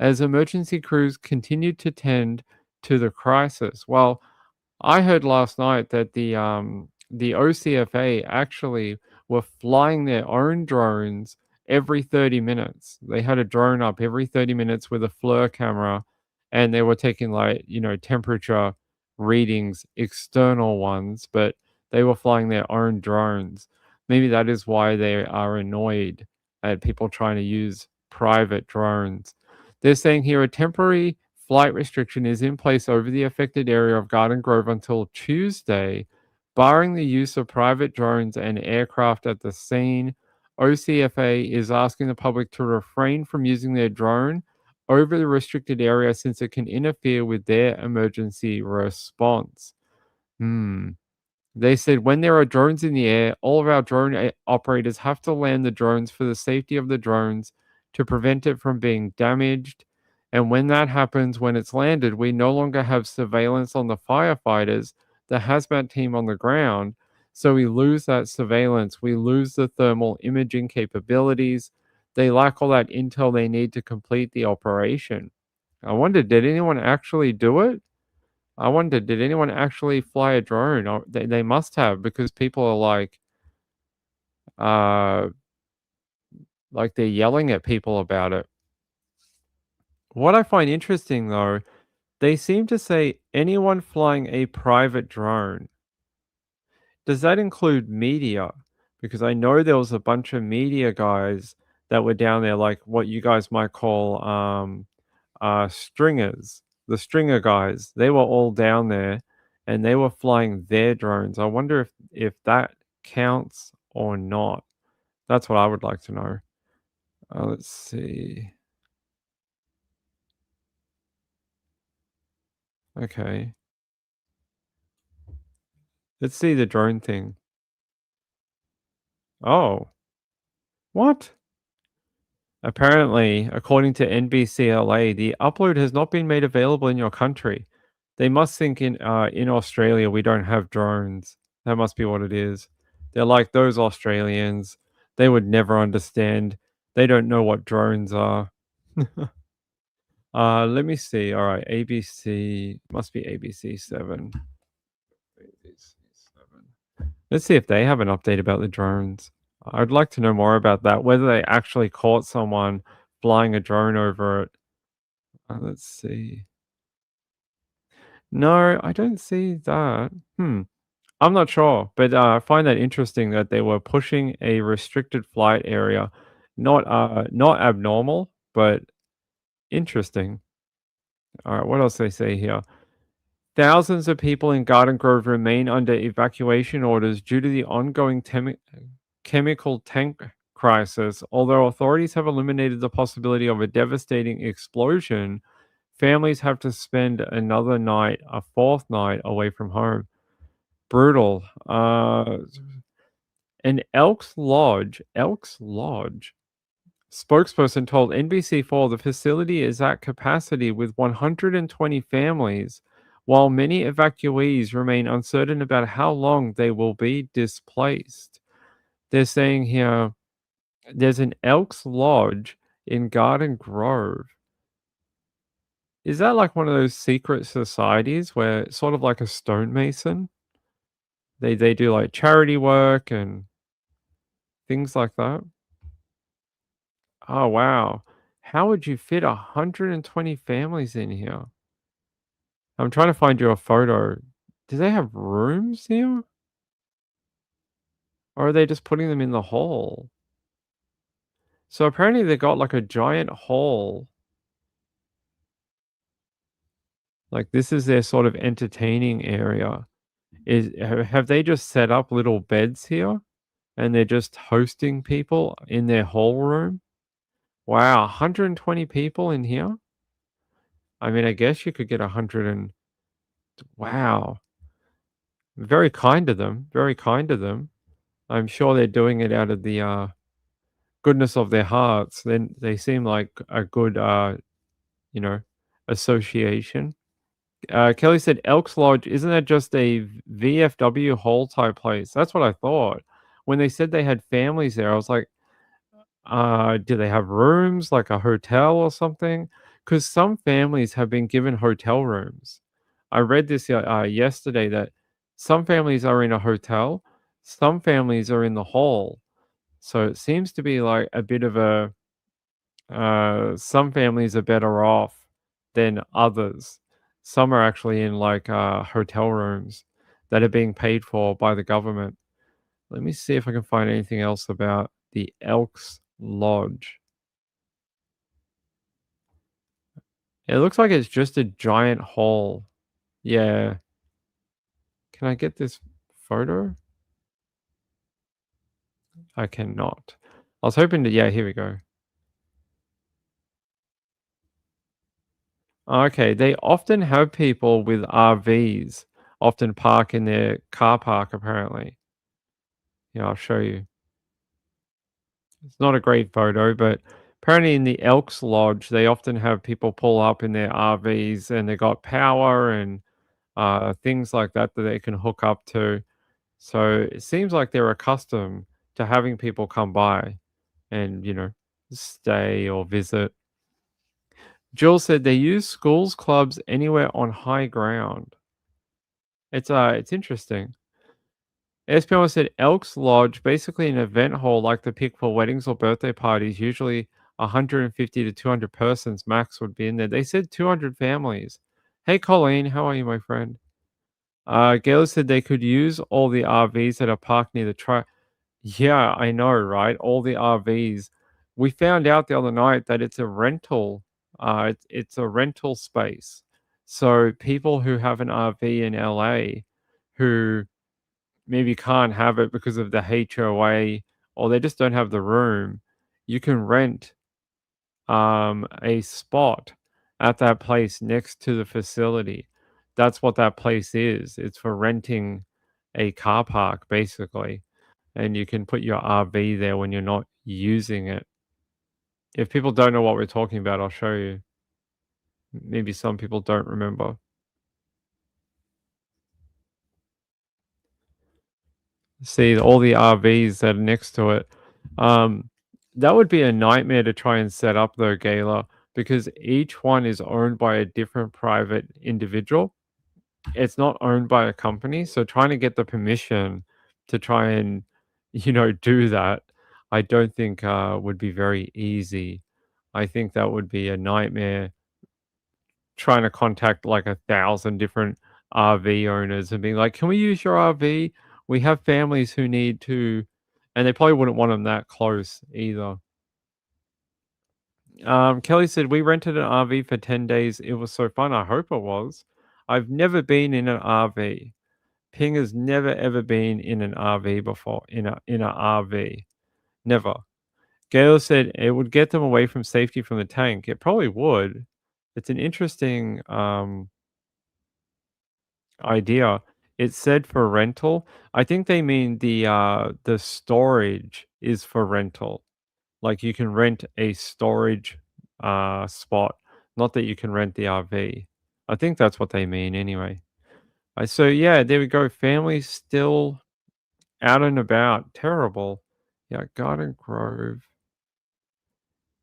as emergency crews continue to tend to the crisis. Well, I heard last night that the OCFA actually were flying their own drones every 30 minutes. They had a drone up every 30 minutes with a FLIR camera, and they were taking temperature readings, external ones, but they were flying their own drones. Maybe that is why they are annoyed at people trying to use private drones. They're saying here a temporary flight restriction is in place over the affected area of Garden Grove until Tuesday, barring the use of private drones and aircraft at the scene. OCFA is asking the public to refrain from using their drone over the restricted area since it can interfere with their emergency response. They said when there are drones in the air, all of our drone operators have to land the drones for the safety of the drones to prevent it from being damaged. And when that happens, when it's landed, we no longer have surveillance on the firefighters, the hazmat team on the ground. So we lose that surveillance. We lose the thermal imaging capabilities. They lack all that intel they need to complete the operation. I wonder, did anyone actually do it? I wonder, did anyone actually fly a drone? They must have, because people are uh, like they're yelling at people about it. What I find interesting though, they seem to say anyone flying a private drone. Does that include media? Because I know there was a bunch of media guys that were down there, like what you guys might call stringers, the stringer guys. They were all down there and they were flying their drones. I wonder if that counts or not. That's what I would like to know. Let's see. Okay. Let's see the drone thing. Oh, what? Apparently, according to NBCLA, the upload has not been made available in your country. They must think in Australia we don't have drones. That must be what it is. They're like those Australians. They would never understand. They don't know what drones are. Let me see. All right, ABC must be ABC 7. ABC 7. Let's see if they have an update about the drones. I'd like to know more about that, whether they actually caught someone flying a drone over it. Let's see. No, I don't see that. I'm not sure, but I find that interesting that they were pushing a restricted flight area. Not abnormal, but interesting. All right, what else they say here? Thousands of people in Garden Grove remain under evacuation orders due to the ongoing chemical tank crisis. Although authorities have eliminated the possibility of a devastating explosion, families have to spend another night, a fourth night, away from home. Brutal. An Elks Lodge spokesperson told NBC4 the facility is at capacity with 120 families, while many evacuees remain uncertain about how long they will be displaced. They're saying here there's an Elks Lodge in Garden Grove. Is that like one of those secret societies where sort of like a stonemason? They do like charity work and things like that? Oh, wow. How would you fit 120 families in here? I'm trying to find you a photo. Do they have rooms here? Or are they just putting them in the hall? So apparently they got like a giant hall. Like this is their sort of entertaining area. Have they just set up little beds here and they're just hosting people in their hall room? Wow, 120 people in here? I mean, I guess you could get 100 and wow. Very kind of them. Very kind of them. I'm sure they're doing it out of the goodness of their hearts. Then they seem like a good, you know, association. Kelly said Elks Lodge, isn't that just a VFW hall type place? That's what I thought. When they said they had families there, I was like, do they have rooms like a hotel or something? Because some families have been given hotel rooms. I read this yesterday that some families are in a hotel, some families are in the hall. So it seems to be like a bit of a some families are better off than others. Some are actually in like hotel rooms that are being paid for by the government. Let me see if I can find anything else about the Elks Lodge. It looks like it's just a giant hall. Yeah. Can I get this photo? I cannot. I was hoping to, yeah, here we go. Okay, they often have people with RVs often park in their car park, apparently. Yeah, I'll show you. It's not a great photo, but apparently in the Elks Lodge, they often have people pull up in their RVs and they got power and things like that that they can hook up to. So it seems like they're accustomed to having people come by and, stay or visit. Jill said they use schools, clubs anywhere on high ground. It's interesting. SPL said Elks Lodge, basically an event hall like the pick for weddings or birthday parties. Usually 150 to 200 persons max would be in there. They said 200 families. Hey, Colleen, how are you, my friend? Gail said they could use all the RVs that are parked near the track. Yeah, I know, right? All the RVs. We found out the other night that it's a rental. It's a rental space. So people who have an RV in LA who maybe can't have it because of the HOA or they just don't have the room, you can rent a spot at that place next to the facility. That's what that place is. It's for renting a car park basically, and you can put your RV there when you're not using it. If people don't know what we're talking about, I'll show you. Maybe some people don't remember. See all the RVs that are next to it. That would be a nightmare to try and set up though, Gala, because each one is owned by a different private individual. It's not owned by a company, so trying to get the permission to try and, do that, I don't think would be very easy. I think that would be a nightmare trying to contact like 1,000 different RV owners and being like, "Can we use your RV? We have families who need to," and they probably wouldn't want them that close either. Kelly said, "We rented an RV for 10 days. It was so fun. I hope it was. I've never been in an RV. Ping has never ever been in an RV before, in a RV. Never." Gail said it would get them away from safety from the tank. It probably would. It's an interesting idea. It said for rental. I think they mean the storage is for rental. Like you can rent a storage spot, not that you can rent the RV. I think that's what they mean anyway. So yeah, there we go. Families still out and about. Terrible. Yeah, Garden Grove.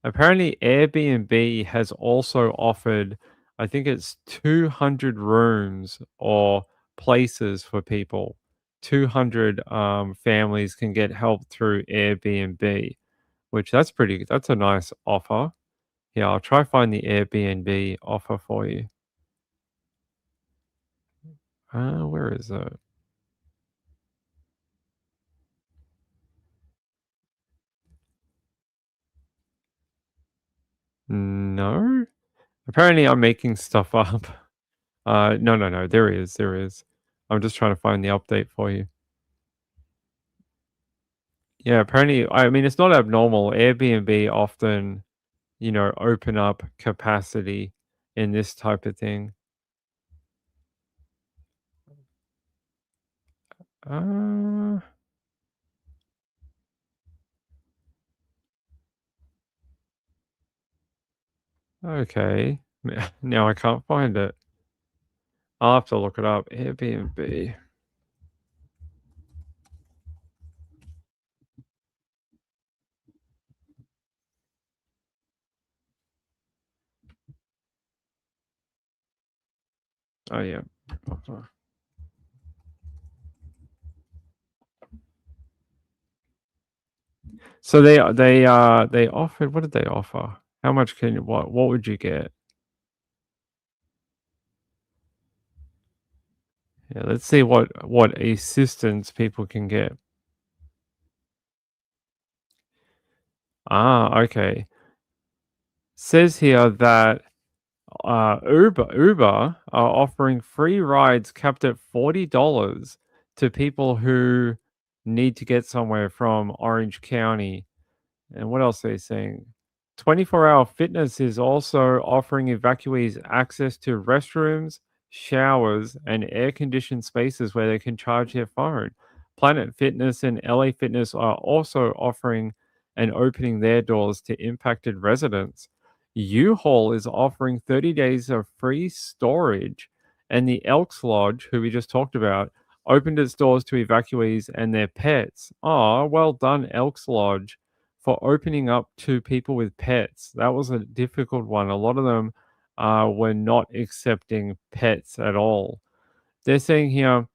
Apparently, Airbnb has also offered, I think it's 200 rooms or places for people. 200 families can get help through Airbnb, which that's a nice offer. Yeah, I'll try find the Airbnb offer for you. Where is it? No. Apparently, I'm making stuff up. No, no, no. There is, there is. I'm just trying to find the update for you. Yeah, apparently, I mean, it's not abnormal. Airbnb often, open up capacity in this type of thing. Uh, okay. Now I can't find it. I'll have to look it up. Airbnb. Oh yeah. So they offered, what did they offer? How much can you, what would you get? Yeah, let's see what assistance people can get. Ah, okay. Says here that Uber are offering free rides capped at $40 to people who need to get somewhere from Orange County. And what else are they saying? 24-hour Fitness is also offering evacuees access to restrooms, showers, and air-conditioned spaces where they can charge their phone. Planet Fitness and LA Fitness are also offering and opening their doors to impacted residents. U-Haul is offering 30 days of free storage, and the Elks Lodge, who we just talked about, opened its doors to evacuees and their pets. Oh, well done, Elks Lodge, for opening up to people with pets. That was a difficult one. A lot of them were not accepting pets at all. They're saying here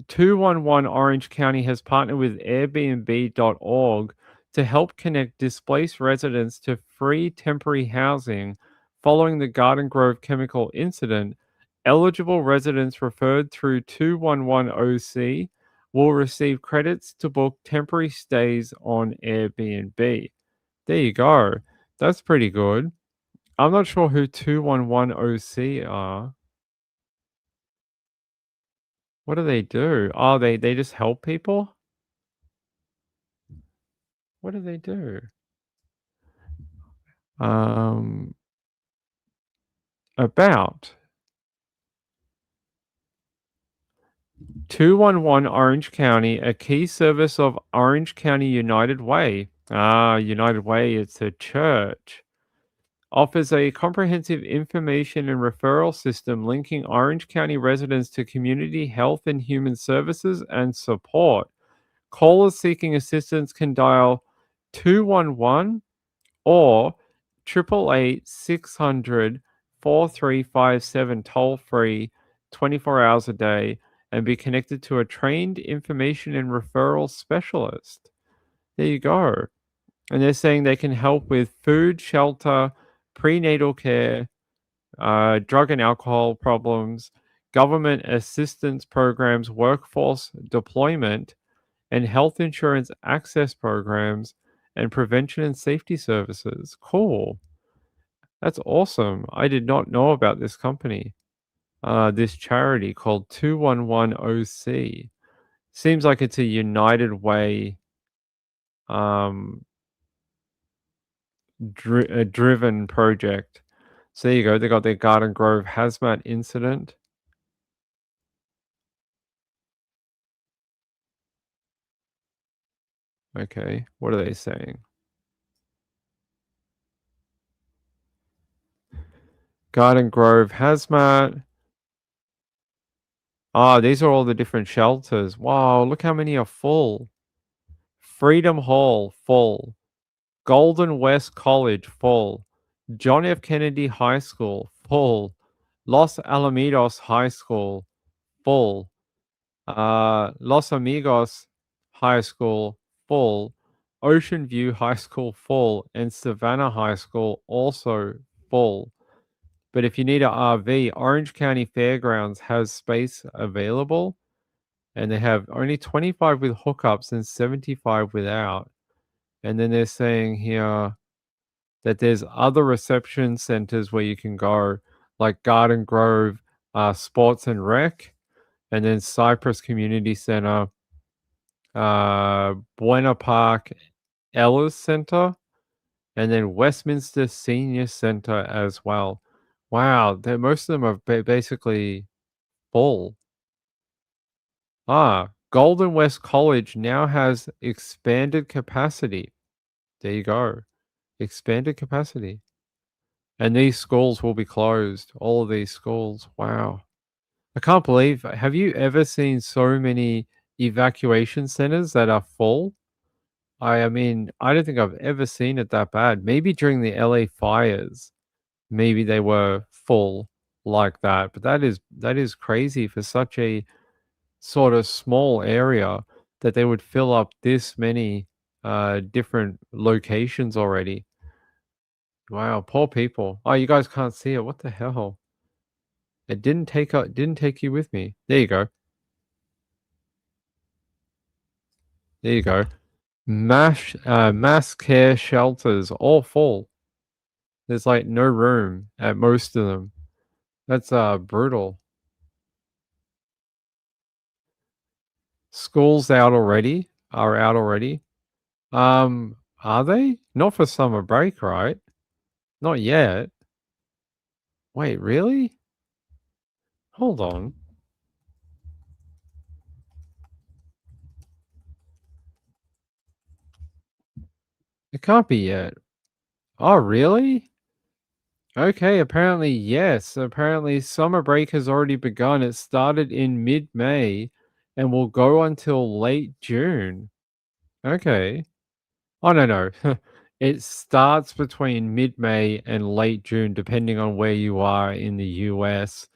211 Orange County has partnered with Airbnb.org to help connect displaced residents to free temporary housing following the Garden Grove chemical incident. Eligible residents referred through 211 OC will receive credits to book temporary stays on Airbnb. There you go. That's pretty good. I'm not sure who 211 OC are. What do they do? Oh, they just help people? What do they do? Um, about 211 Orange County, a key service of Orange County United Way. Ah, United Way, it's a church. Offers a comprehensive information and referral system linking Orange County residents to community health and human services and support. Callers seeking assistance can dial 211 or 888-600-4357 toll free 24 hours a day and be connected to a trained information and referral specialist. There you go. And they're saying they can help with food, shelter, prenatal care, drug and alcohol problems, government assistance programs, workforce deployment, and health insurance access programs and prevention and safety services. Cool. That's awesome. I did not know about this company, this charity called 211 OC. Seems like it's a United Way driven project. So there you go. They got their Garden Grove hazmat incident. Okay, what are they saying? Garden Grove hazmat. Ah, these are all the different shelters. Wow, look how many are full. Freedom Hall, full. Golden West College, full. John F. Kennedy High School, full. Los Alamitos High School, full. Los Amigos High School, full. Ocean View High School, full. And Savannah High School, also full. But if you need an RV, Orange County Fairgrounds has space available, and they have only 25 with hookups and 75 without. And then they're saying here that there's other reception centers where you can go, like Garden Grove Sports and Rec, and then Cypress Community Center, Buena Park Ellis Center, and then Westminster Senior Center as well. Wow, most of them are basically full. Ah, Golden West College now has expanded capacity. There you go. Expanded capacity. And these schools will be closed. All of these schools. Wow. I can't believe. Have you ever seen so many evacuation centers that are full? I mean, I don't think I've ever seen it that bad. Maybe during the LA fires, maybe they were full like that. But that is crazy for such a sort of small area that they would fill up this many different locations already. Wow, poor people. Oh, you guys can't see it. What the hell? It didn't take you with me. There you go. There you go. Mass care shelters all full. There's like no room at most of them. That's brutal. Schools out already are out already. Are they? Not for summer break, right? Not yet. Wait, really? Hold on. It can't be yet. Oh, really? Okay, apparently, yes. Apparently, summer break has already begun. It started in mid-May and will go until late June. Okay. Oh, no. It starts between mid-May and late June, depending on where you are in the US.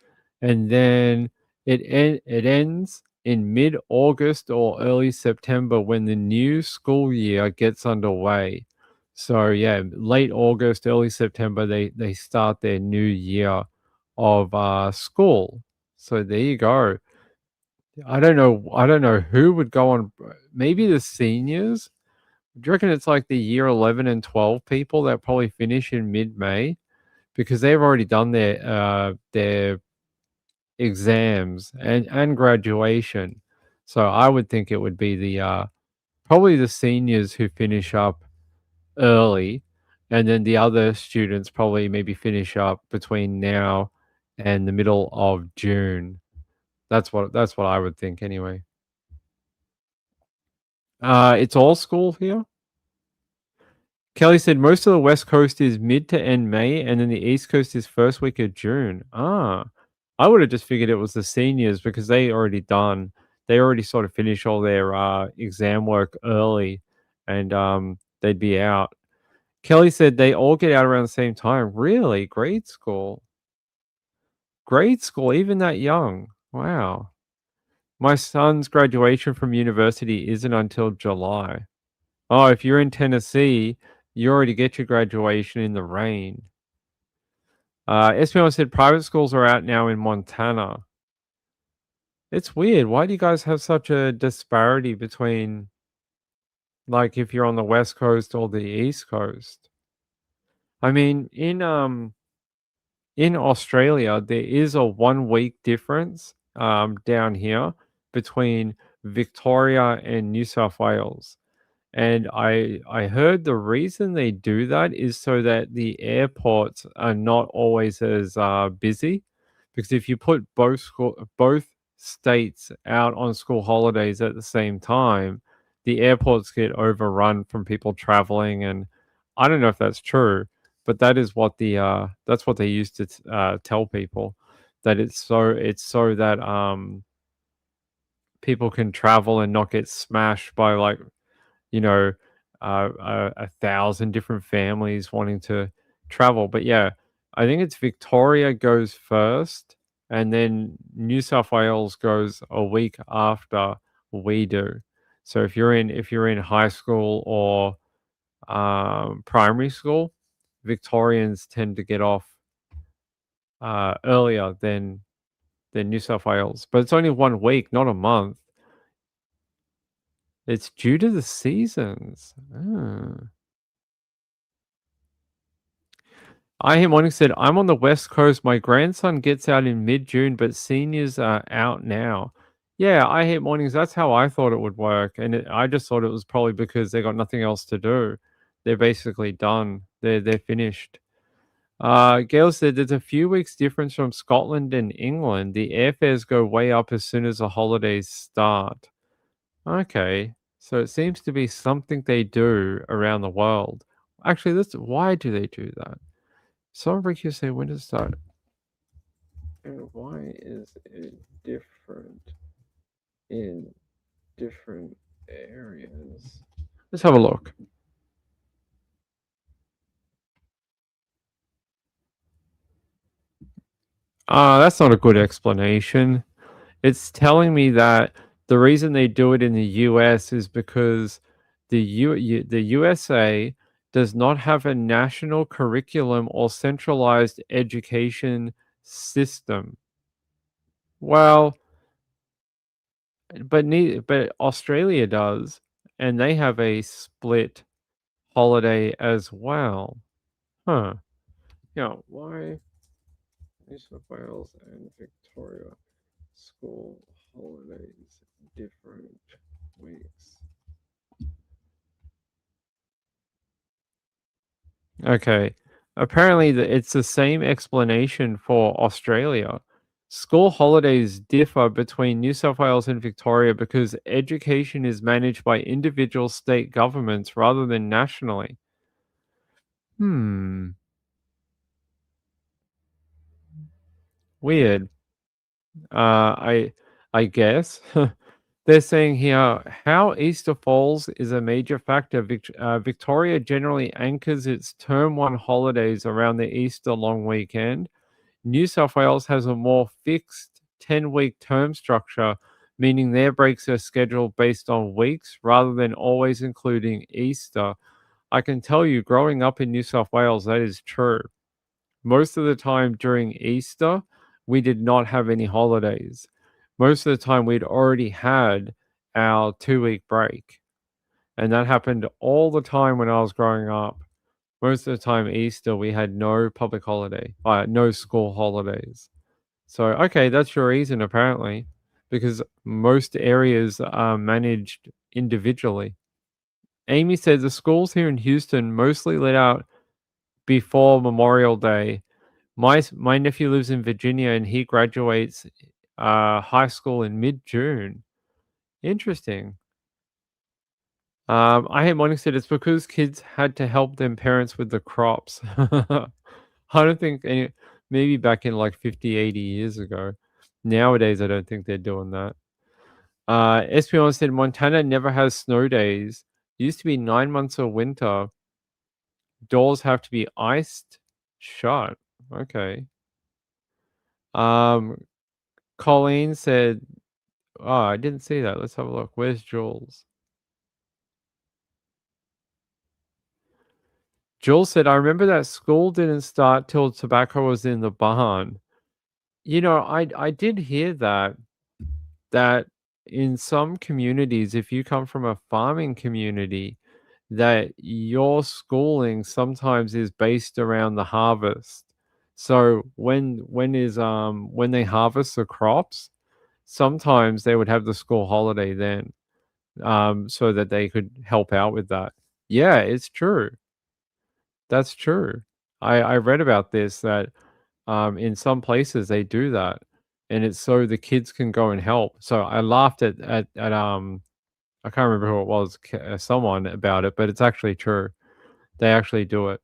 And then it ends in mid-August or early September when the new school year gets underway. So yeah, late August, early September, they start their new year of school. So there you go. I don't know who would go on. Maybe the seniors. Do you reckon it's like the year 11 and 12 people that probably finish in mid-May because they've already done their exams and graduation. So I would think it would be the probably the seniors who finish up early, and then the other students probably maybe finish up between now and the middle of June. That's what I would think anyway. It's all school here. Kelly said most of the West Coast is mid to end May, and then the East Coast is first week of June. I would have just figured it was the seniors because they already sort of finished all their exam work early, and they'd be out. Kelly said they all get out around the same time. Really, grade school, even that young. Wow. My son's graduation from university isn't until July. Oh, if you're in Tennessee, you already get your graduation in the rain. SPL said private schools are out now in Montana. It's weird. Why do you guys have such a disparity between, like, if you're on the West Coast or the East Coast? I mean, in Australia, there is a 1 week difference down here between Victoria and New South Wales. And I heard the reason they do that is so that the airports are not always as busy, because if you put both states out on school holidays at the same time, the airports get overrun from people traveling, and I don't know if that's true, but that is what that's what they used to tell people, that it's so that people can travel and not get smashed by, like, you know, 1,000 different families wanting to travel. But yeah, I think it's Victoria goes first, and then New South Wales goes a week after we do. So if you're in high school or primary school, Victorians tend to get off earlier than New South Wales. But it's only 1 week, not a month. It's due to the seasons. I Hear Morning said, I'm on the West Coast. My grandson gets out in mid-June, but seniors are out now. Yeah, I Hear Mornings. That's how I thought it would work. And I just thought it was probably because they got nothing else to do. They're basically done. They're finished. Gail said there's a few weeks difference from Scotland and England. The airfares go way up as soon as the holidays start. Okay. So it seems to be something they do around the world. Actually, why do they do that? Some freaks say when to start. And why is it different in different areas? Let's have a look. That's not a good explanation. It's telling me that the reason they do it in the US is because the USA does not have a national curriculum or centralized education system. Well, but Australia does, and they have a split holiday as well. Huh. Yeah, why New South Wales and Victoria school holidays different weeks? Okay. Apparently, it's the same explanation for Australia. School holidays differ between New South Wales and Victoria because education is managed by individual state governments rather than nationally. Hmm. Weird. I guess. They're saying here how Easter falls is a major factor. Victoria generally anchors its term one holidays around the Easter long weekend. New South Wales has a more fixed 10-week term structure, meaning their breaks are scheduled based on weeks rather than always including Easter. I can tell you, growing up in New South Wales, that is true. Most of the time during Easter, we did not have any holidays. Most of the time, we'd already had our 2-week break. And that happened all the time when I was growing up. Most of the time, Easter, we had no public holiday, no school holidays. So, okay, that's your reason, apparently, because most areas are managed individually. Amy said the schools here in Houston mostly let out before Memorial Day. My nephew lives in Virginia and he graduates high school in mid-June. Interesting. I hate morning said it's because kids had to help their parents with the crops. I don't think maybe back in like 50, 80 years ago. Nowadays, I don't think they're doing that. SP1 said Montana never has snow days. It used to be 9 months of winter. Doors have to be iced shut. Okay. Um, Colleen said, oh, I didn't see that. Let's have a look. Where's Jules? Jules said, I remember that school didn't start till tobacco was in the barn. You know, I did hear that in some communities, if you come from a farming community, that your schooling sometimes is based around the harvest. So when they harvest the crops, sometimes they would have the school holiday then, so that they could help out with that. Yeah, it's true. That's true. I read about this that in some places they do that, and it's so the kids can go and help. So I laughed at I can't remember who it was, someone about it, but it's actually true. They actually do it.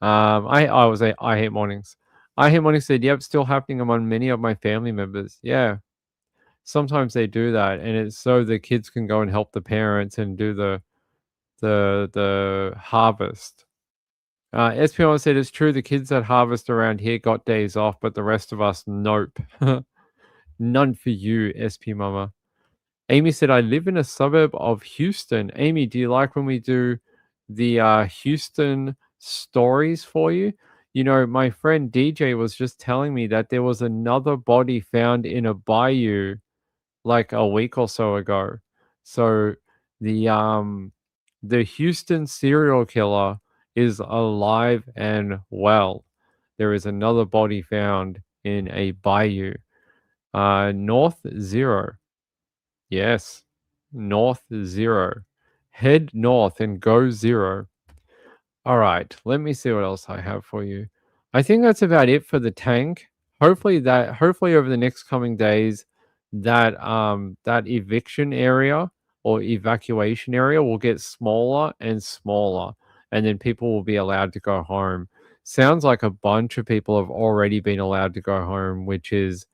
I hate mornings. I hate mornings said, yep, still happening among many of my family members. Yeah, sometimes they do that, and it's so the kids can go and help the parents and do the harvest. SP1 said it's true. The kids that harvest around here got days off, but the rest of us, nope. None for you, SP Mama. Amy said, I live in a suburb of Houston. Amy, do you like when we do the Houston stories for you? You know, my friend DJ was just telling me that there was another body found in a bayou like a week or so ago. So the Houston serial killer is alive and well. There is another body found in a bayou. North Zero. Yes. North Zero. Head north and go zero. All right. Let me see what else I have for you. I think that's about it for the tank. Hopefully over the next coming days that eviction area or evacuation area will get smaller and smaller, and then people will be allowed to go home. Sounds like a bunch of people have already been allowed to go home, which is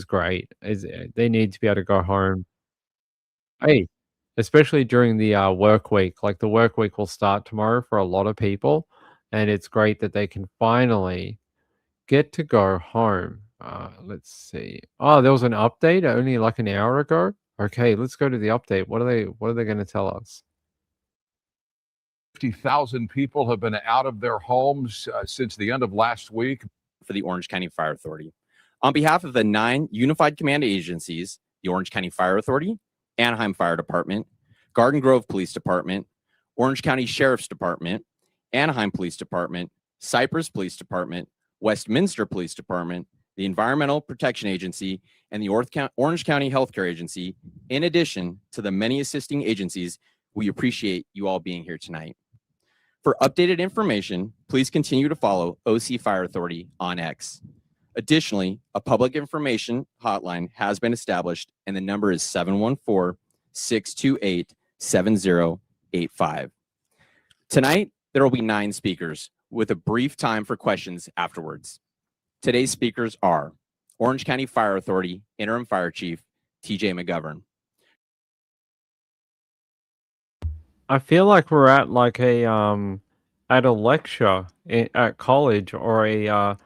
great. They need to be able to go home. Hey, especially during the work week. Like the work week will start tomorrow for a lot of people, and it's great that they can finally get to go home. Let's see. Oh, there was an update only like an hour ago. Okay, let's go to the update. What are they going to tell us? 50,000 people have been out of their homes since the end of last week. For the Orange County Fire Authority. On behalf of the 9 Unified Command agencies, the Orange County Fire Authority, Anaheim Fire Department, Garden Grove Police Department, Orange County Sheriff's Department, Anaheim Police Department, Cypress Police Department, Westminster Police Department, the Environmental Protection Agency, and the Orange County Healthcare Agency, in addition to the many assisting agencies, we appreciate you all being here tonight. For updated information, please continue to follow OC Fire Authority on X. Additionally, a public information hotline has been established, and the number is 714-628-7085. Tonight, there will be 9 speakers with a brief time for questions afterwards. Today's speakers are Orange County Fire Authority Interim Fire Chief TJ McGovern. I feel like we're at like at a lecture at college or a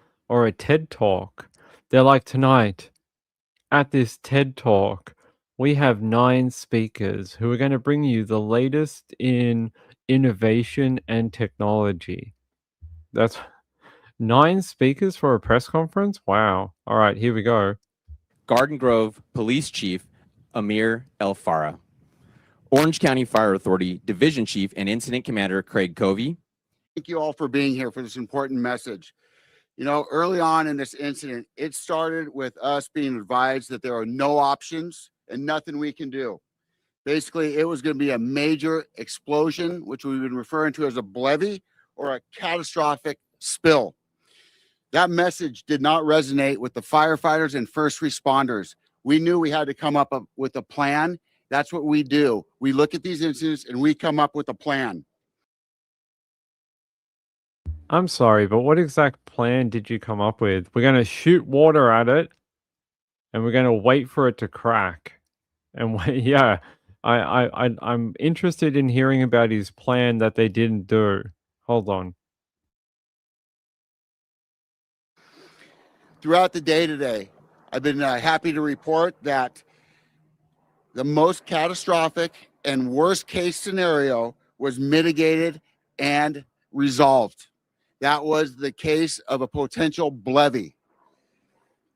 TED talk. They're like, tonight at this TED talk we have 9 speakers who are going to bring you the latest in innovation and technology. That's 9 speakers for a press conference? Wow. All right, here we go. Garden Grove Police Chief Amir El Farah. Orange County Fire Authority Division Chief and Incident Commander Craig Covey. Thank you all for being here for this important message. You know, early on in this incident, it started with us being advised that there are no options and nothing we can do. Basically, it was going to be a major explosion, which we've been referring to as a BLEVE or a catastrophic spill. That message did not resonate with the firefighters and first responders. We knew we had to come up with a plan. That's what we do. We look at these incidents and we come up with a plan. I'm sorry, but what exact plan did you come up with? We're going to shoot water at it and we're going to wait for it to crack. And yeah, I'm interested in hearing about his plan that they didn't do. Hold on. Throughout the day today, I've been happy to report that the most catastrophic and worst case scenario was mitigated and resolved. That was the case of a potential BLEVE.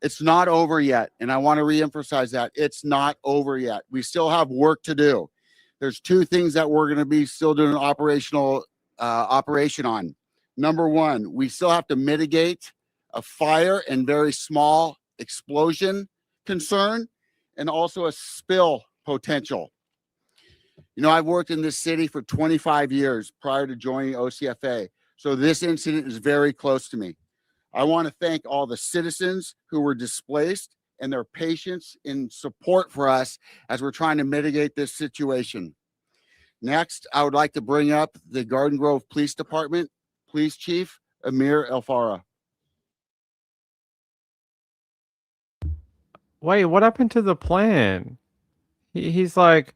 It's not over yet, and I want to reemphasize that. It's not over yet. We still have work to do. There's 2 things that we're going to be still doing an operation on. Number 1, we still have to mitigate a fire and very small explosion concern, and also a spill potential. You know, I've worked in this city for 25 years prior to joining OCFA, so this incident is very close to me. I want to thank all the citizens who were displaced and their patience in support for us as we're trying to mitigate this situation. Next, I would like to bring up the Garden Grove Police Department Police Chief Amir El Farah. Wait, what happened to the plan? He's like,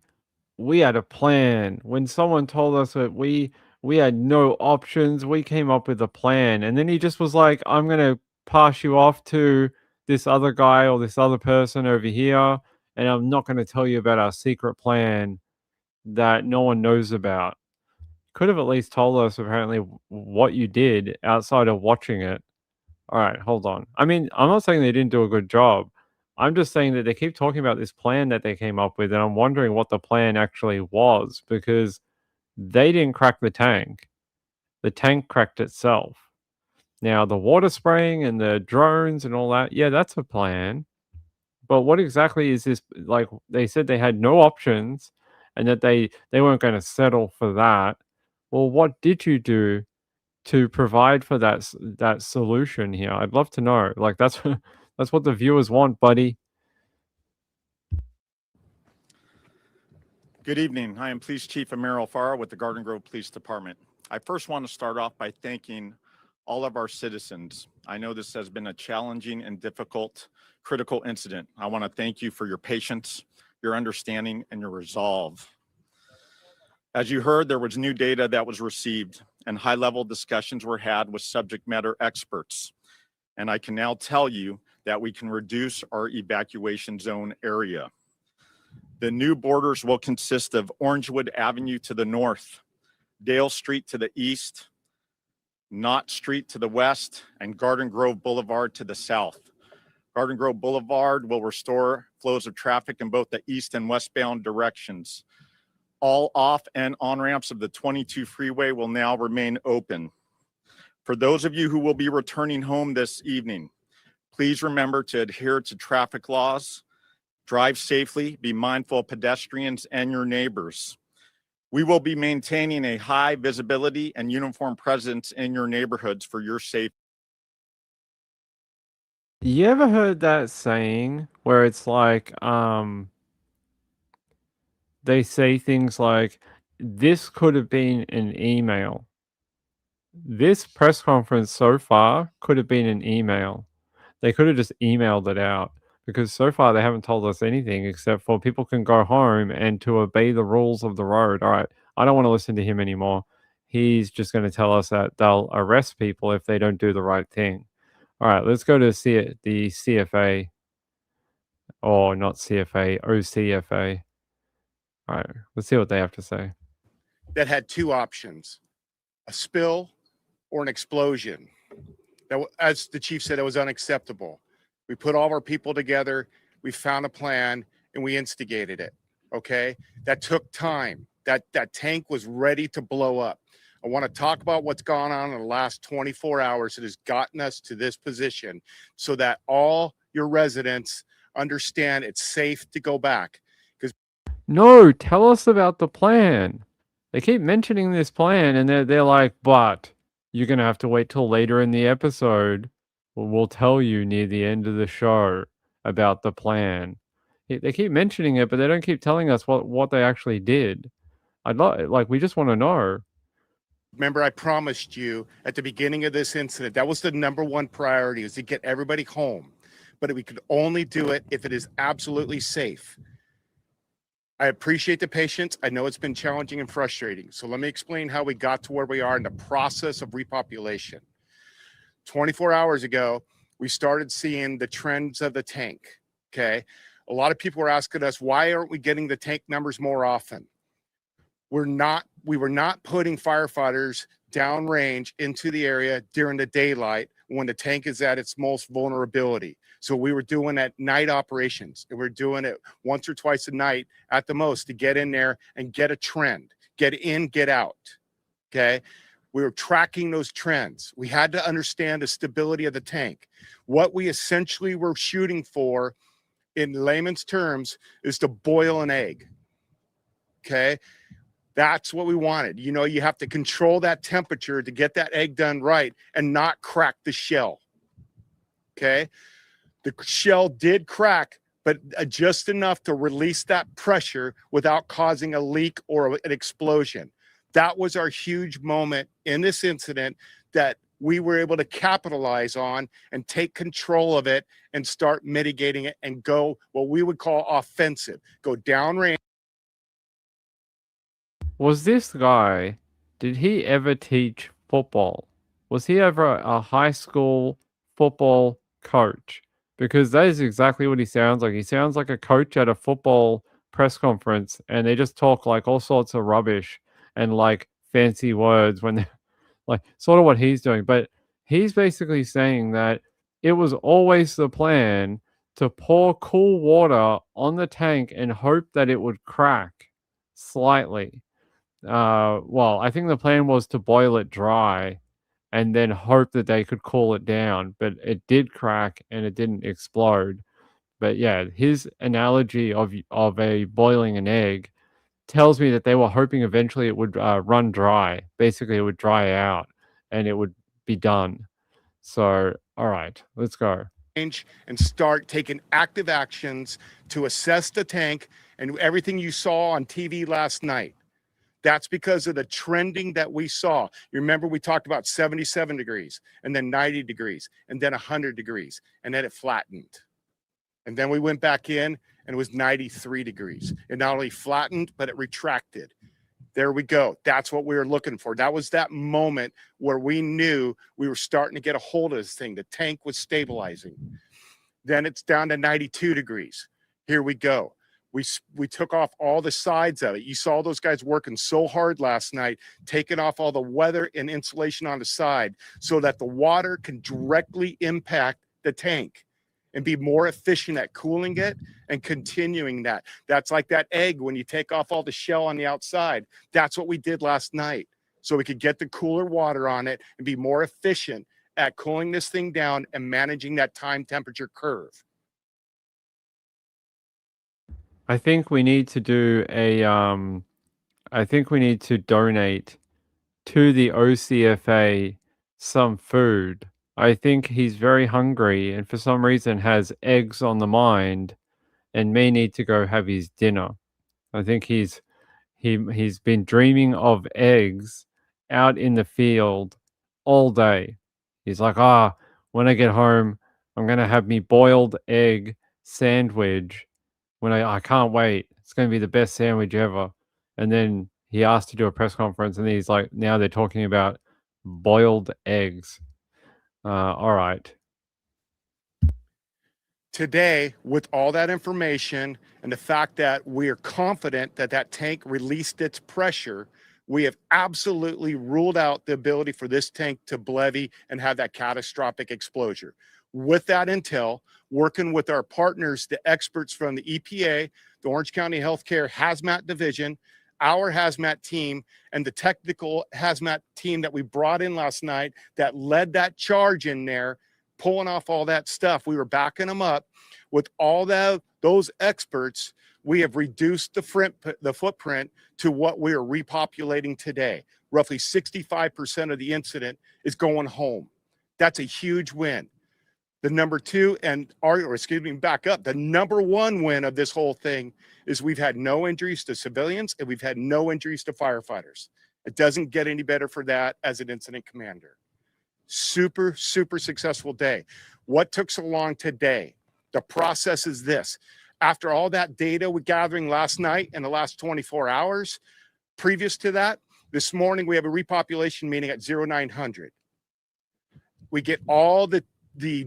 we had a plan. When someone told us that we had no options, we came up with a plan. And then he just was like, I'm going to pass you off to this other guy or this other person over here, and I'm not going to tell you about our secret plan that no one knows about. Could have at least told us apparently what you did outside of watching it. All right, hold on. I mean, I'm not saying they didn't do a good job. I'm just saying that they keep talking about this plan that they came up with, and I'm wondering what the plan actually was, because they didn't crack the tank. The tank cracked itself. Now, the water spraying and the drones and all that, yeah, that's a plan. But what exactly is this? Like, they said they had no options and that they weren't going to settle for that. Well, what did you do to provide for that solution here? I'd love to know. Like, that's that's what the viewers want, buddy. Good evening. I am Police Chief Amir Alfaro with the Garden Grove Police Department. I first want to start off by thanking all of our citizens. I know this has been a challenging and difficult, critical incident. I want to thank you for your patience, your understanding, and your resolve. As you heard, there was new data that was received and high-level discussions were had with subject matter experts. And I can now tell you that we can reduce our evacuation zone area. The new borders will consist of Orangewood Avenue to the north, Dale Street to the east, Knott Street to the west, and Garden Grove Boulevard to the south. Garden Grove Boulevard will restore flows of traffic in both the east and westbound directions. All off and on ramps of the 22 freeway will now remain open. For those of you who will be returning home this evening, please remember to adhere to traffic laws, drive safely, be mindful of pedestrians and your neighbors. We will be maintaining a high visibility and uniform presence in your neighborhoods for your safety. You ever heard that saying where it's like, they say things like, this could have been an email. This press conference so far could have been an email. They could have just emailed it out because so far they haven't told us anything except for people can go home and to obey the rules of the road. All right, I don't want to listen to him anymore. He's just going to tell us that they'll arrest people if they don't do the right thing. All right, let's go to the CFA, or not CFA, OCFA. All right, let's see what they have to say. That had two options, a spill or an explosion. That, as the chief said, it was unacceptable. We put all of our people together, we found a plan, and we instigated it, okay? That took time. That tank was ready to blow up. I want to talk about what's gone on in the last 24 hours that has gotten us to this position so that all your residents understand it's safe to go back. No, tell us about the plan. They keep mentioning this plan and they're like, but you're going to have to wait till later in the episode. We'll tell you near the end of the show about the plan. They keep mentioning it, but they don't keep telling us what they actually did. We just want to know. Remember, I promised you at the beginning of this incident, that was the number one priority, is to get everybody home. But we could only do it if it is absolutely safe. I appreciate the patience. I know it's been challenging and frustrating. So let me explain how we got to where we are in the process of repopulation. 24 hours ago, we started seeing the trends of the tank, okay? A lot of people were asking us, why aren't we getting the tank numbers more often? We were not putting firefighters downrange into the area during the daylight when the tank is at its most vulnerability. So we were doing at night operations, and we're doing it once or twice a night at the most to get in there and get a trend, get in, get out, okay? We were tracking those trends. We had to understand the stability of the tank. What we essentially were shooting for in layman's terms is to boil an egg, okay? That's what we wanted. You know, you have to control that temperature to get that egg done right and not crack the shell, okay? The shell did crack, but just enough to release that pressure without causing a leak or an explosion. That was our huge moment in this incident that we were able to capitalize on and take control of it and start mitigating it and go what we would call offensive, go downrange. Was this guy, did he ever teach football? Was he ever a high school football coach? Because that is exactly what he sounds like. He sounds like a coach at a football press conference, and they just talk like all sorts of rubbish and like fancy words when they're like sort of what he's doing. But he's basically saying that it was always the plan to pour cool water on the tank and hope that it would crack slightly. Well, I think the plan was to boil it dry and then hope that they could cool it down, but it did crack and it didn't explode. But yeah, his analogy of a boiling an egg tells me that they were hoping eventually it would run dry. Basically, it would dry out and it would be done. So, all right, let's go. And start taking active actions to assess the tank And everything you saw on TV last night, that's because of the trending that we saw. You remember we talked about 77 degrees and then 90 degrees and then 100 degrees, and then it flattened. And then we went back in and it was 93 degrees. It not only flattened, but it retracted. There we go. That's what we were looking for. That was that moment where we knew we were starting to get a hold of this thing. The tank was stabilizing. Then it's down to 92 degrees. Here we go. We took off all the sides of it. You saw those guys working so hard last night, taking off all the weather and insulation on the side so that the water can directly impact the tank and be more efficient at cooling it and continuing that. That's like that egg when you take off all the shell on the outside. That's what we did last night. So we could get the cooler water on it and be more efficient at cooling this thing down and managing that time temperature curve. I think we need to do a I think we need to donate to the OCFA some food. I think he's very hungry and for some reason has eggs on the mind and may need to go have his dinner. I think he's been dreaming of eggs out in the field all day. He's like, when I get home, I'm gonna have me boiled egg sandwich. When I can't wait. It's gonna be the best sandwich ever. And then he asked to do a press conference, and he's like, now they're talking about boiled eggs. All right. Today, with all that information and the fact that we are confident that that tank released its pressure, we have absolutely ruled out the ability for this tank to levy and have that catastrophic exposure. With that intel, working with our partners, the experts from the EPA, the Orange County Healthcare Hazmat Division, our hazmat team, and the technical hazmat team that we brought in last night that led that charge in there, pulling off all that stuff. We were backing them up with all those experts. We have reduced the footprint to what we are repopulating today. Roughly 65% of the incident is going home. That's a huge win. The number two, back up. The number one win of this whole thing is we've had no injuries to civilians and we've had no injuries to firefighters. It doesn't get any better for that as an incident commander. Super, super successful day. What took so long today? The process is this. After all that data we're gathering last night and the last 24 hours, previous to that, this morning we have a repopulation meeting at 0900. We get all the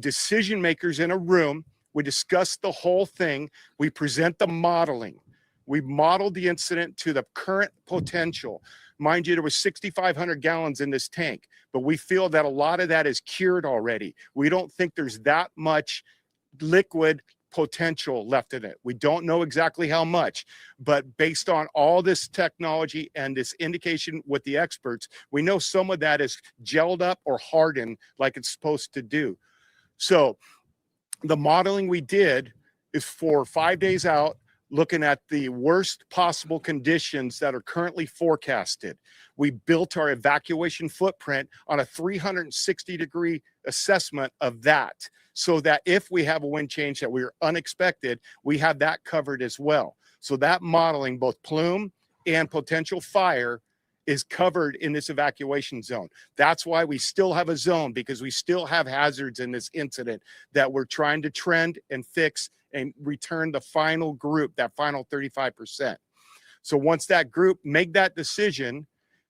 decision makers in a room. We discuss the whole thing. We present the modeling. We modeled the incident to the current potential. Mind you, there was 6,500 gallons in this tank, but we feel that a lot of that is cured already. We don't think there's that much liquid potential left in it. We don't know exactly how much, but based on all this technology and this indication with the experts, we know some of that is gelled up or hardened like it's supposed to do. So the modeling we did is for 5 days out, looking at the worst possible conditions that are currently forecasted. We built our evacuation footprint on a 360-degree assessment of that, so that if we have a wind change that we are unexpected, we have that covered as well. So that modeling, both plume and potential fire, is covered in this evacuation zone. That's why we still have a zone, because we still have hazards in this incident that we're trying to trend and fix and return the final group, that final 35%. So once that group make that decision,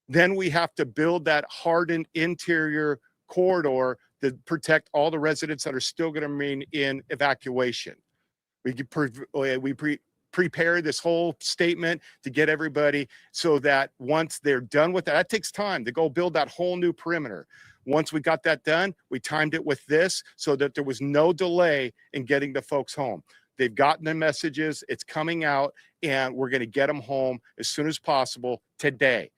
then we have to build that hardened interior corridor to protect all the residents that are still going to remain in evacuation. We prepare this whole statement to get everybody so that once they're done with that takes time to go build that whole new perimeter. Once we got that done, we timed it with this so that there was no delay in getting the folks home. They've gotten the messages, it's coming out, and we're going to get them home as soon as possible today.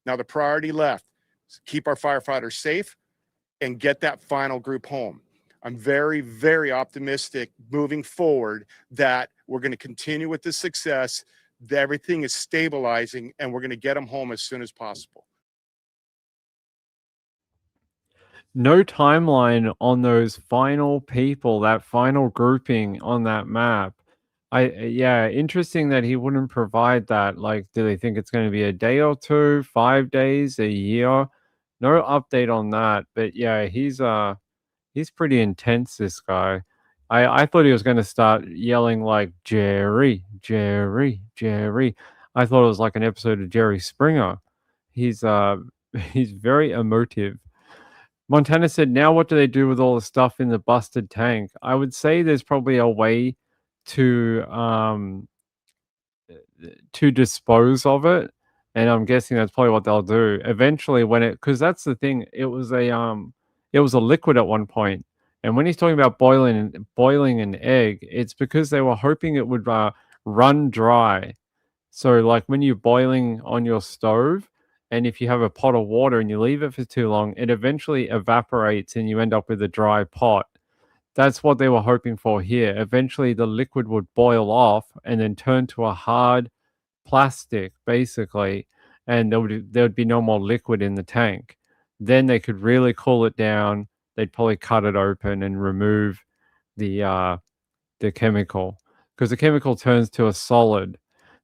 Now, the priority left is keep our firefighters safe and get that final group home. I'm very, very optimistic moving forward that we're going to continue with the success, that everything is stabilizing, and we're going to get them home as soon as possible. No timeline on those final people, that final grouping on that map. Yeah, interesting that he wouldn't provide that. Like, do they think it's going to be a day or two, 5 days, a year? No update on that. But yeah, he's pretty intense, this guy. I thought he was going to start yelling like Jerry, Jerry, Jerry. I thought it was like an episode of Jerry Springer. He's he's very emotive. Montana said, now what do they do with all the stuff in the busted tank? I would say there's probably a way to dispose of it, and I'm guessing that's probably what they'll do eventually when it, because that's the thing, it was a liquid at one point, and when he's talking about boiling an egg, it's because they were hoping it would run dry. So like when you're boiling on your stove, and if you have a pot of water and you leave it for too long, it eventually evaporates and you end up with a dry pot. That's what they were hoping for here. Eventually, the liquid would boil off and then turn to a hard plastic, basically, and there would be no more liquid in the tank. Then they could really cool it down. They'd probably cut it open and remove the chemical, because the chemical turns to a solid.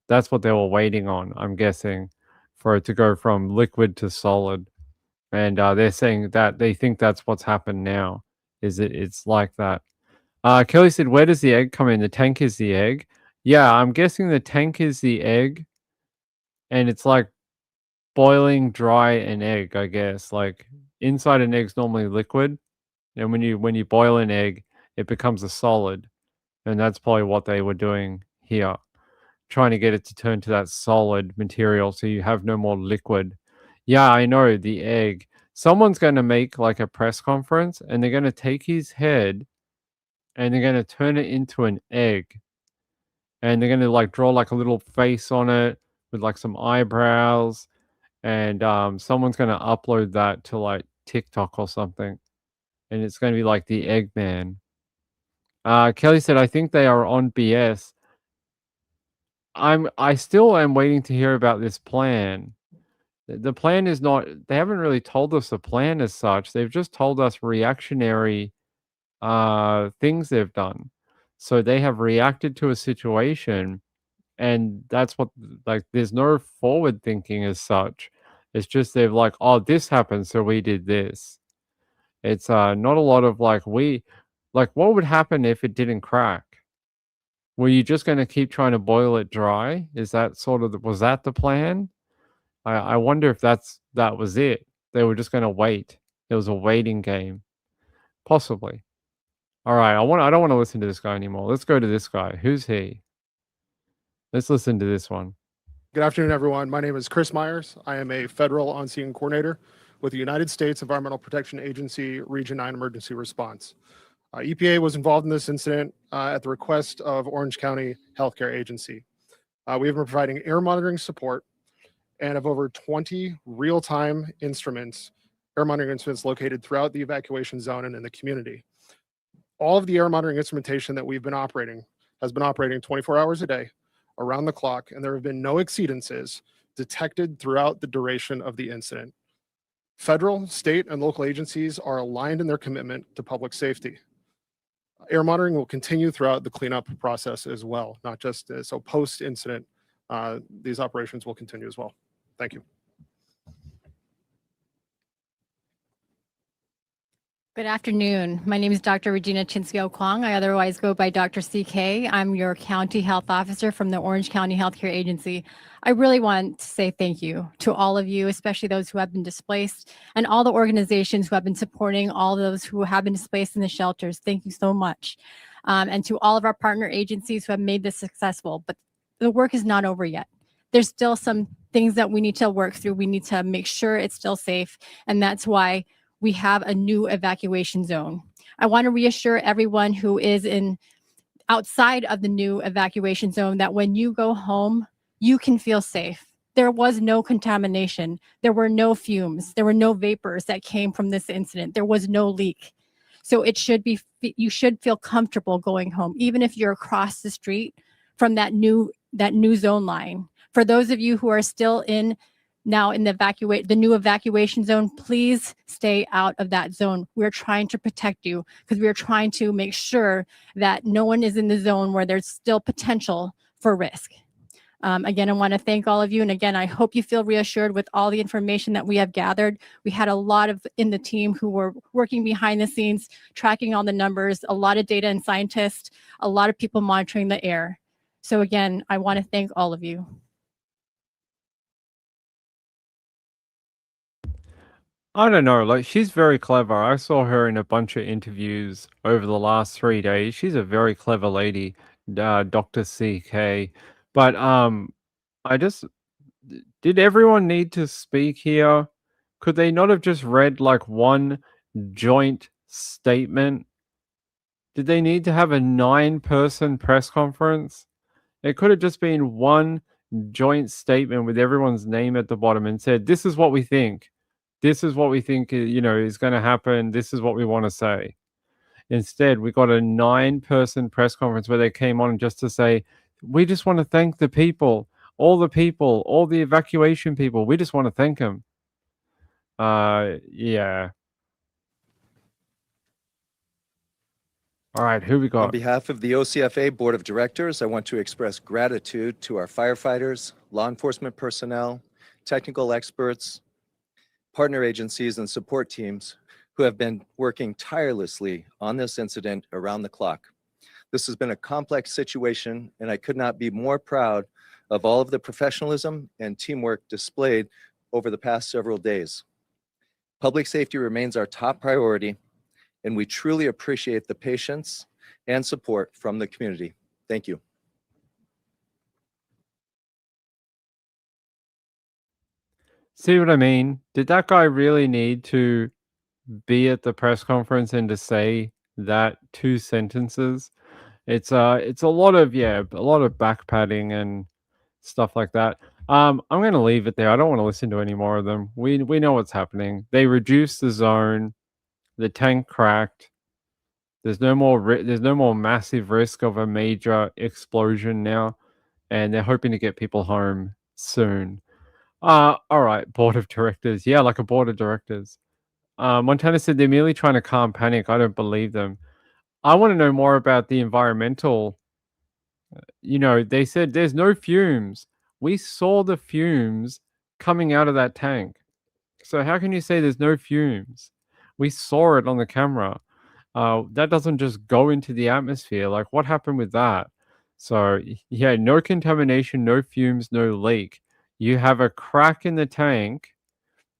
That's what they were waiting on, I'm guessing, for it to go from liquid to solid. And they're saying that they think that's what's happened now. It's like that. Kelly said, where does the egg come in? The tank is the egg. Yeah, I'm guessing the tank is the egg, and it's like boiling dry an egg, I guess. Like inside an egg's normally liquid, and when you boil an egg, it becomes a solid, and that's probably what they were doing here, trying to get it to turn to that solid material so you have no more liquid. Yeah, I know, the egg. Someone's going to make like a press conference, and they're going to take his head and they're going to turn it into an egg, and they're going to like draw like a little face on it with like some eyebrows, and someone's going to upload that to like TikTok or something, and it's going to be like the Eggman. Kelly said, I think they are on BS. I still am waiting to hear about this plan. The plan is not, they haven't really told us a plan as such. They've just told us reactionary things they've done. So they have reacted to a situation, and that's what, like, there's no forward thinking as such. It's just they've like, oh, this happened, so we did this. It's not a lot of like, what would happen if it didn't crack? Were you just going to keep trying to boil it dry? Is that sort of was that the plan? I wonder if that was it. They were just going to wait. It was a waiting game, possibly. All right, I don't want to listen to this guy anymore. Let's go to this guy. Who's he? Let's listen to this one. Good afternoon, everyone. My name is Chris Myers. I am a federal on-scene coordinator with the United States Environmental Protection Agency Region 9 Emergency Response. EPA was involved in this incident at the request of Orange County Healthcare Agency. We have been providing air monitoring support and have over 20 real-time instruments, air monitoring instruments located throughout the evacuation zone and in the community. All of the air monitoring instrumentation that we've been operating has been operating 24 hours a day, around the clock, and there have been no exceedances detected throughout the duration of the incident. Federal, state, and local agencies are aligned in their commitment to public safety. Air monitoring will continue throughout the cleanup process as well, not just so post-incident, these operations will continue as well. Thank you. Good afternoon. My name is Dr. Regina Chinsky-Okwong. I otherwise go by Dr. CK. I'm your county health officer from the Orange County Healthcare Agency. I really want to say thank you to all of you, especially those who have been displaced, and all the organizations who have been supporting all those who have been displaced in the shelters. Thank you so much. And to all of our partner agencies who have made this successful. But the work is not over yet. There's still some things that we need to work through. We need to make sure it's still safe. And that's why we have a new evacuation zone. I want to reassure everyone who is outside of the new evacuation zone that when you go home, you can feel safe. There was no contamination. There were no fumes. There were no vapors that came from this incident. There was no leak. So you should feel comfortable going home, even if you're across the street from that new zone line. For those of you who are still in now in the new evacuation zone, please stay out of that zone. We're trying to protect you because we're trying to make sure that no one is in the zone where there's still potential for risk. Again, I want to thank all of you. And again, I hope you feel reassured with all the information that we have gathered. We had a lot of in the team who were working behind the scenes, tracking all the numbers, a lot of data and scientists, a lot of people monitoring the air. So again, I want to thank all of you. I don't know, like she's very clever. I saw her in a bunch of interviews over the last 3 days. She's a very clever lady, Dr. CK. But I just did everyone need to speak here? Could they not have just read like one joint statement? Did they need to have a 9-person press conference? It could have just been one joint statement with everyone's name at the bottom and said, "This is what we think. This is what we think, is going to happen. This is what we want to say." Instead, we got a 9-person press conference where they came on just to say, "We just want to thank the people, all the evacuation people. We just want to thank them." Yeah. All right, who we On got? behalf of the OCFA Board of Directors, I want to express gratitude to our firefighters, law enforcement personnel, technical experts, partner agencies, and support teams who have been working tirelessly on this incident around the clock. This has been a complex situation, and I could not be more proud of all of the professionalism and teamwork displayed over the past several days. Public safety remains our top priority, and we truly appreciate the patience and support from the community. Thank you. See what I mean? Did that guy really need to be at the press conference and to say that 2 sentences? It's a lot of back padding and stuff like that. I'm gonna leave it there. I don't want to listen to any more of them. We know what's happening. They reduced the zone. The tank cracked. There's no more massive risk of a major explosion now, and they're hoping to get people home soon. All right, board of directors. Yeah, like a board of directors. Montana said they're merely trying to calm panic. I don't believe them. I want to know more about the environmental. They said there's no fumes. We saw the fumes coming out of that tank. So how can you say there's no fumes? We saw it on the camera. That doesn't just go into the atmosphere. Like, what happened with that? So, yeah, no contamination, no fumes, no leak. You have a crack in the tank.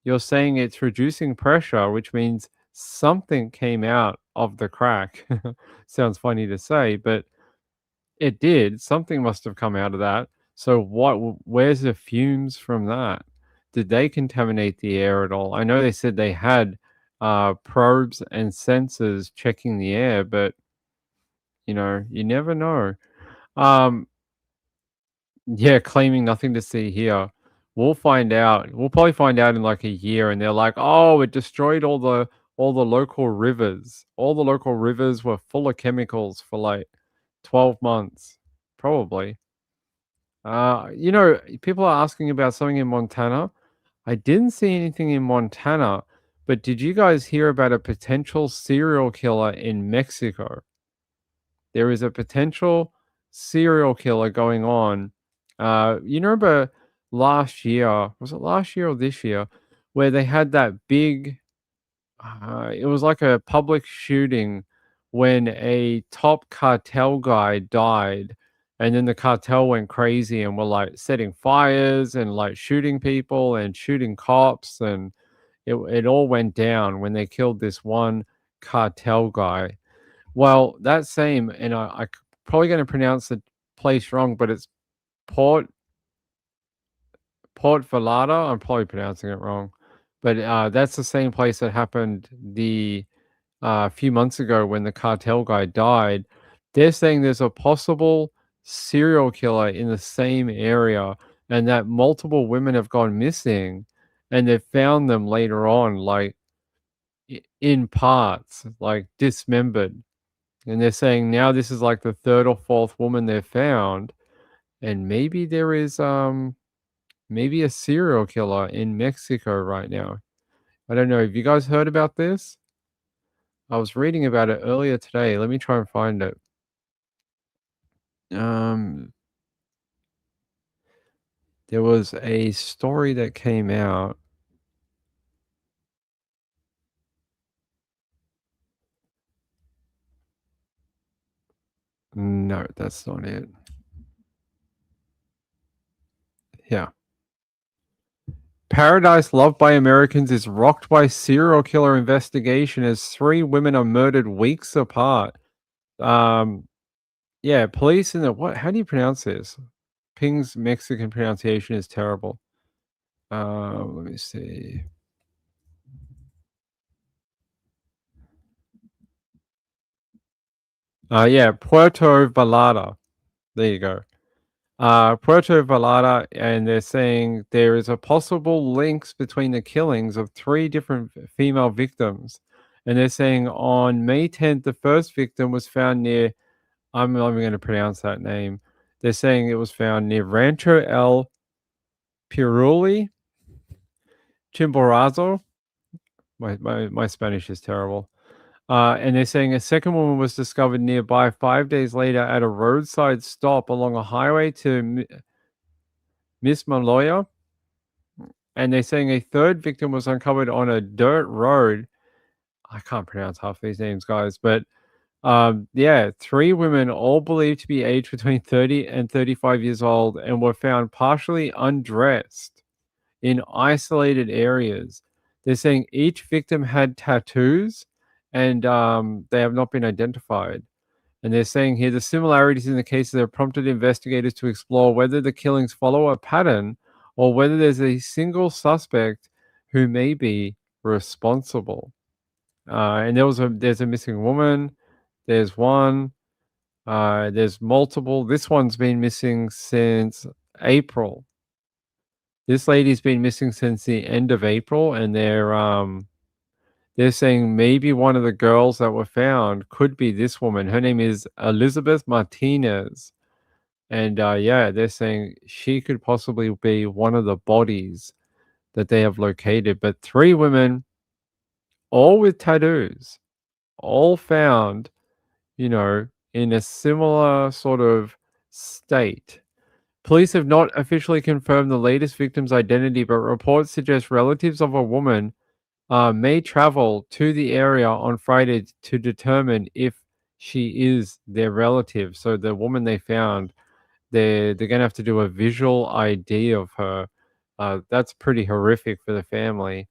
You're saying it's reducing pressure, which means something came out of the crack. Sounds funny to say, but it did. Something must have come out of that. So where's the fumes from that? Did they contaminate the air at all? I know they said they had probes and sensors checking the air, but you never know. Yeah, claiming nothing to see here. We'll find out. We'll probably find out in like a year, and they're like, "Oh, it destroyed all the local rivers. All the local rivers were full of chemicals for like 12 months, probably." People are asking about something in Montana. I didn't see anything in Montana, but did you guys hear about a potential serial killer in Mexico? There is a potential serial killer going on. You remember last year, was it last year or this year, where they had that big, it was like a public shooting when a top cartel guy died, and then the cartel went crazy and were like setting fires and like shooting people and shooting cops, and it all went down when they killed this one cartel guy. Well, that same, and probably going to pronounce the place wrong, but it's Port Port Velada. I'm probably pronouncing it wrong, but that's the same place that happened the few months ago when the cartel guy died. They're saying there's a possible serial killer in the same area, and that multiple women have gone missing, and they've found them later on, like in parts, like dismembered. And they're saying now this is like the 3rd or 4th woman they've found, and maybe there is maybe a serial killer in Mexico right now. I don't know. Have you guys heard about this? I was reading about it earlier today. Let me try and find it. There was a story that came out. No, that's not it. Yeah. Paradise loved by Americans is rocked by serial killer investigation as 3 women are murdered weeks apart. Yeah, police in the what? How do you pronounce this? Ping's Mexican pronunciation is terrible. Let me see. Yeah, Puerto Vallarta. There you go. Puerto Vallarta, and they're saying there is a possible links between the killings of 3 different female victims. And they're saying on May 10th, the first victim was found near, I'm not even going to pronounce that name. They're saying it was found near Rancho El Piruli, Chimborazo. My Spanish is terrible. And they're saying a second woman was discovered nearby 5 days later at a roadside stop along a highway to Miss Maloya. And they're saying a third victim was uncovered on a dirt road. I can't pronounce half these names, guys, but yeah, 3 women, all believed to be aged between 30 and 35 years old, and were found partially undressed in isolated areas. They're saying each victim had tattoos, and they have not been identified. And they're saying here the similarities in the cases have prompted investigators to explore whether the killings follow a pattern or whether there's a single suspect who may be responsible. And there's a missing woman. There's one. There's multiple. This one's been missing since April. This lady's been missing since the end of April, and they're saying maybe one of the girls that were found could be this woman. Her name is Elizabeth Martinez. And yeah, they're saying she could possibly be one of the bodies that they have located. But 3 women, all with tattoos, all found, in a similar sort of state. Police have not officially confirmed the latest victim's identity, but reports suggest relatives of a woman may travel to the area on Friday to determine if she is their relative. So the woman they found, they're going to have to do a visual ID of her. That's pretty horrific for the family.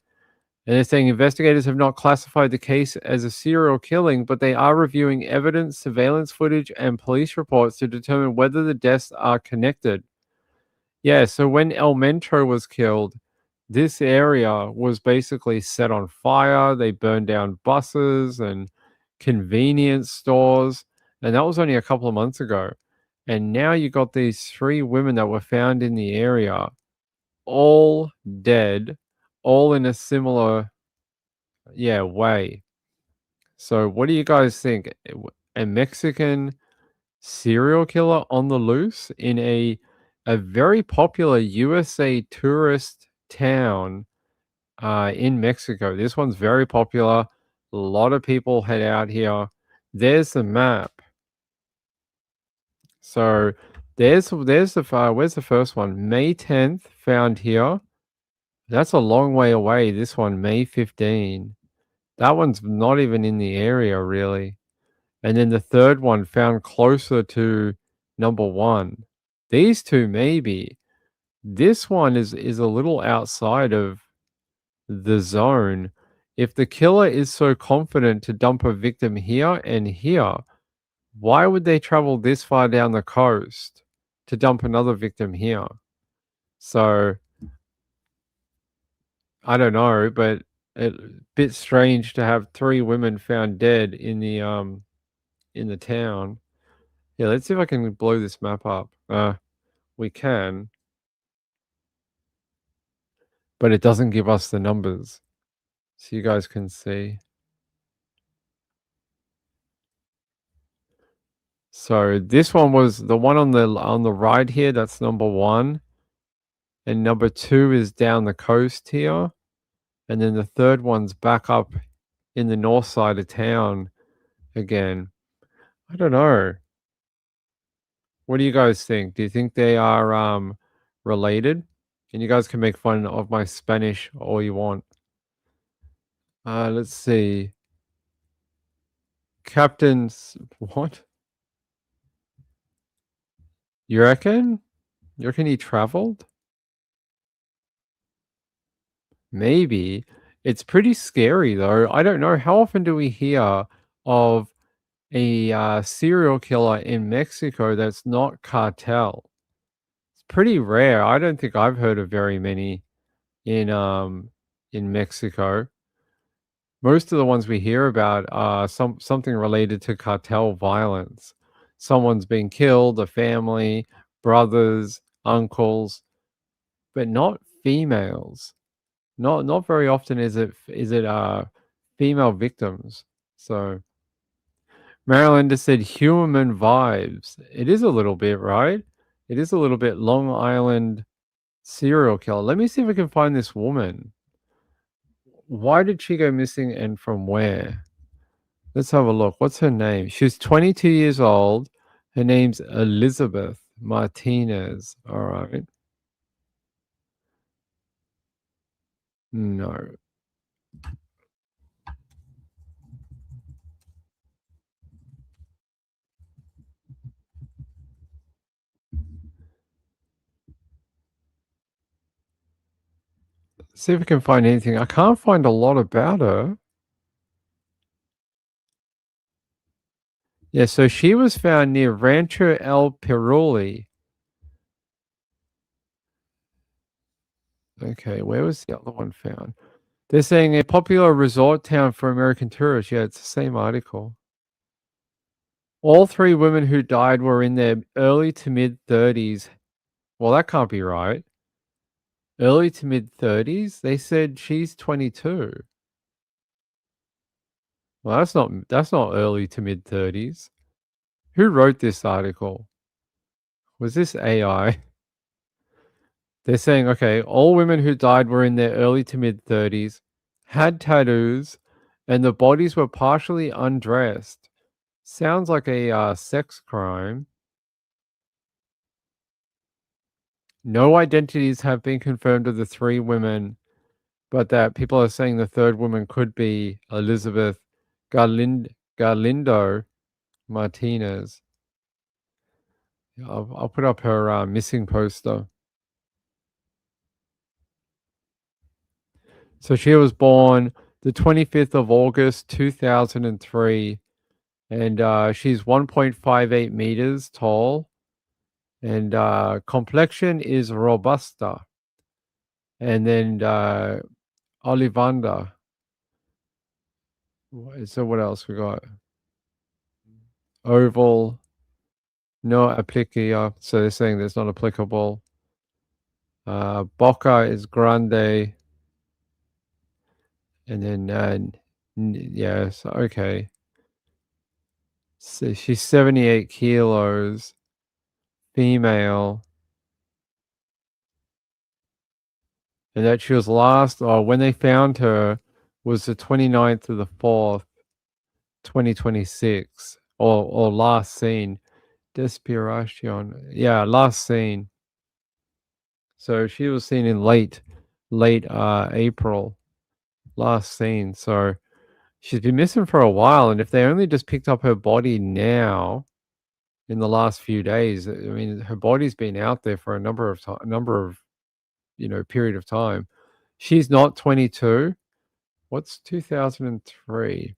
And they're saying investigators have not classified the case as a serial killing, but they are reviewing evidence, surveillance footage, and police reports to determine whether the deaths are connected. Yeah, so when El Mentro was killed, this area was basically set on fire. They burned down buses and convenience stores, and that was only a couple of months ago. And now you got these 3 women that were found in the area, all dead, all in a similar, way. So what do you guys think? A Mexican serial killer on the loose in a very popular USA tourist town in Mexico. This one's very popular. A lot of people head out here. There's the map. So where's the first one? May 10th found here. That's a long way away. This one, May 15. That one's not even in the area really. And then the third one found closer to number 1. These 2 maybe. This one is a little outside of the zone. If the killer is so confident to dump a victim here and here, why would they travel this far down the coast to dump another victim here? So I don't know, but a bit strange to have 3 women found dead in the town. Yeah, let's see if I can blow this map up. We can, but it doesn't give us the numbers, so you guys can see. So this one was the one on the right here. That's number 1. and number 2 is down the coast here, and then the third one's back up in the north side of town again. I don't know. What do you guys think? Do you think they are related? And you guys can make fun of my Spanish all you want. Let's see. Captain's what? You reckon? You reckon he traveled? Maybe. It's pretty scary though. I don't know. How often do we hear of a serial killer in Mexico that's not cartel? It's pretty rare. I don't think I've heard of very many in Mexico. Most of the ones we hear about are something related to cartel violence. Someone's been killed, a family, brothers, uncles, but not females. Not very often is it female victims. So Maryland just said human vibes. It is a little bit, right? It is a little bit Long Island serial killer. Let me see if I can find this woman. Why did she go missing and from where? Let's have a look. What's her name? She's 22 years old. Her name's Elizabeth Martinez. All right. No. See if we can find anything. I can't find a lot about her. Yeah, so she was found near Rancho El Piruli. Okay, where was the other one found? They're saying a popular resort town for American tourists. Yeah, it's the same article. All 3 women who died were in their early to mid 30s. Well, that can't be right. Early to mid 30s? They said she's 22. Well, that's not early to mid 30s. Who wrote this article? Was this AI? They're saying, okay, all women who died were in their early to mid 30s, had tattoos, and the bodies were partially undressed. Sounds like a sex crime. No identities have been confirmed of the 3 women, but that people are saying the third woman could be Elizabeth Galindo Martinez. I'll put up her missing poster. So she was born the 25th of August, 2003, and she's 1.58 meters tall, and complexion is robusta. And then Olivanda. So what else we got? Oval, no applicia. So they're saying that's not applicable. Boca is grande. And then, yes, okay. So she's 78 kilos, female. And that she was when they found her was the 29th of the 4th, 2026, or last seen. Desperation. Yeah, last seen. So she was seen in late April, last seen. So she's been missing for a while, and if they only just picked up her body now in the last few days, I mean, her body's been out there for a number of period of time. She's not 22. What's 2003?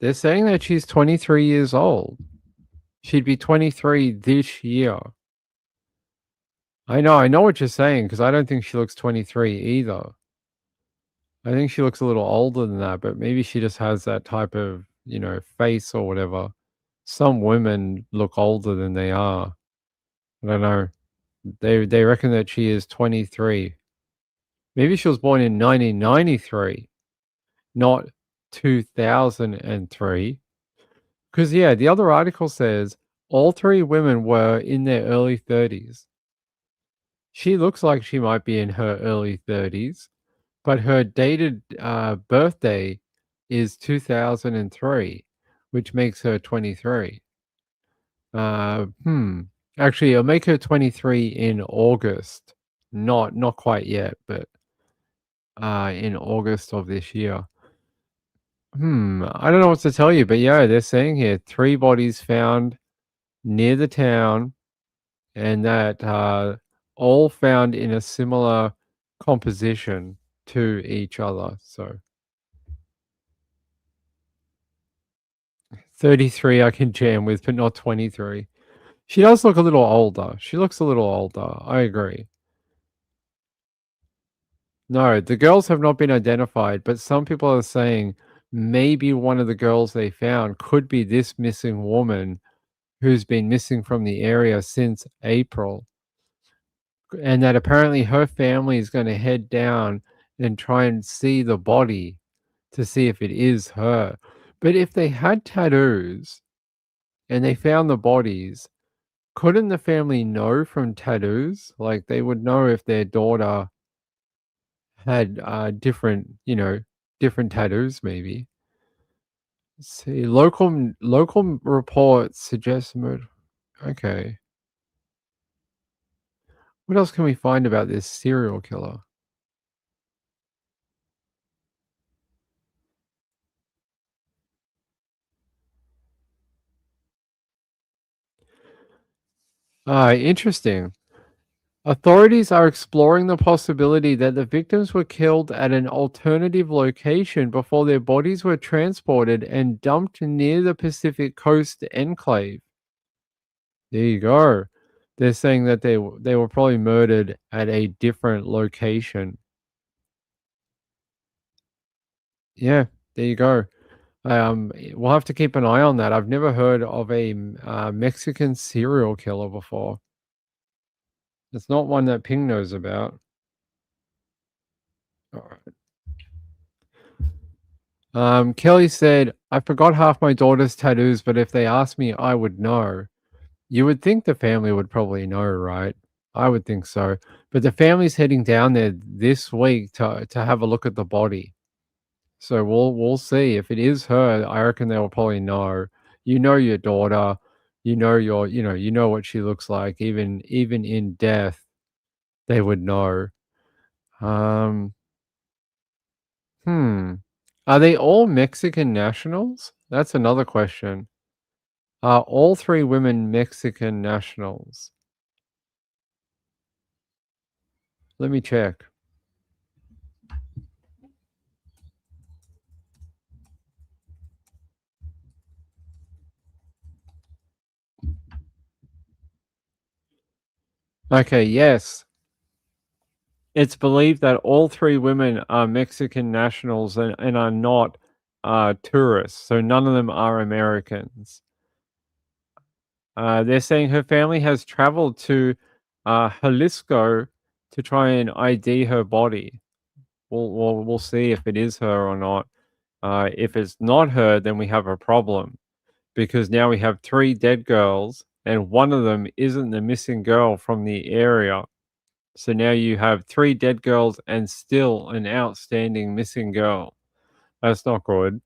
They're saying that she's 23 years old. She'd be 23 this year. I know what you're saying, because I don't think she looks 23 either. I think she looks a little older than that, but maybe she just has that type of, face or whatever. Some women look older than they are. I don't know. They reckon that she is 23. Maybe she was born in 1993. not 2003. Because, yeah, the other article says all three women were in their early 30s. She looks like she might be in her early 30s, but her dated birthday is 2003, which makes her 23. Uh, hmm. Actually, it'll make her 23 in August. Not quite yet, but in August of this year. I don't know what to tell you, but yeah, they're saying here 3 bodies found near the town, and that all found in a similar composition to each other. So 33 I can jam with, but not 23. She does look a little older. She looks a little older. I agree. No, the girls have not been identified, but some people are saying maybe one of the girls they found could be this missing woman who's been missing from the area since April. And that apparently her family is going to head down and try and see the body to see if it is her. But if they had tattoos and they found the bodies, couldn't the family know from tattoos? Like they would know if their daughter had different tattoos maybe. Let's see, local reports suggest murder. Okay. What else can we find about this serial killer? Interesting. Authorities are exploring the possibility that the victims were killed at an alternative location before their bodies were transported and dumped near the Pacific Coast enclave. There you go. They're saying that they were probably murdered at a different location. Yeah, there you go. We'll have to keep an eye on that. I've never heard of a Mexican serial killer before. It's not one that Ping knows about. All right. Kelly said, I forgot half my daughter's tattoos, but if they asked me, I would know. You would think the family would probably know, right? I would think so. But the family's heading down there this week to have a look at the body. So we'll see. If it is her, I reckon they will probably know. You know your daughter, you know you know what she looks like. Even in death, they would know. Um, Are they all Mexican nationals? That's another question. Are all 3 women Mexican nationals? Let me check. Okay, yes. It's believed that all 3 women are Mexican nationals and are not tourists. So none of them are Americans. They're saying her family has traveled to Jalisco to try and ID her body. We'll see if it is her or not. If it's not her, then we have a problem because now we have 3 dead girls and one of them isn't the missing girl from the area. So now you have 3 dead girls and still an outstanding missing girl. That's not good.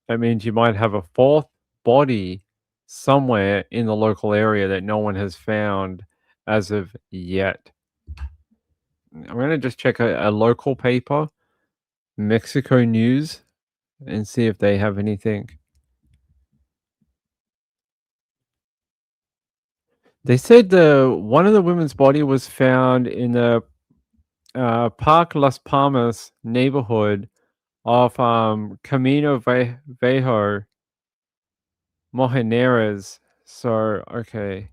That means you might have a 4th body somewhere in the local area that no one has found as of yet. I'm going to just check a local paper, Mexico News, and see if they have anything. They said one of the women's body was found in the Park Las Palmas neighborhood of Camino Viejo, Mojeneres. So, okay,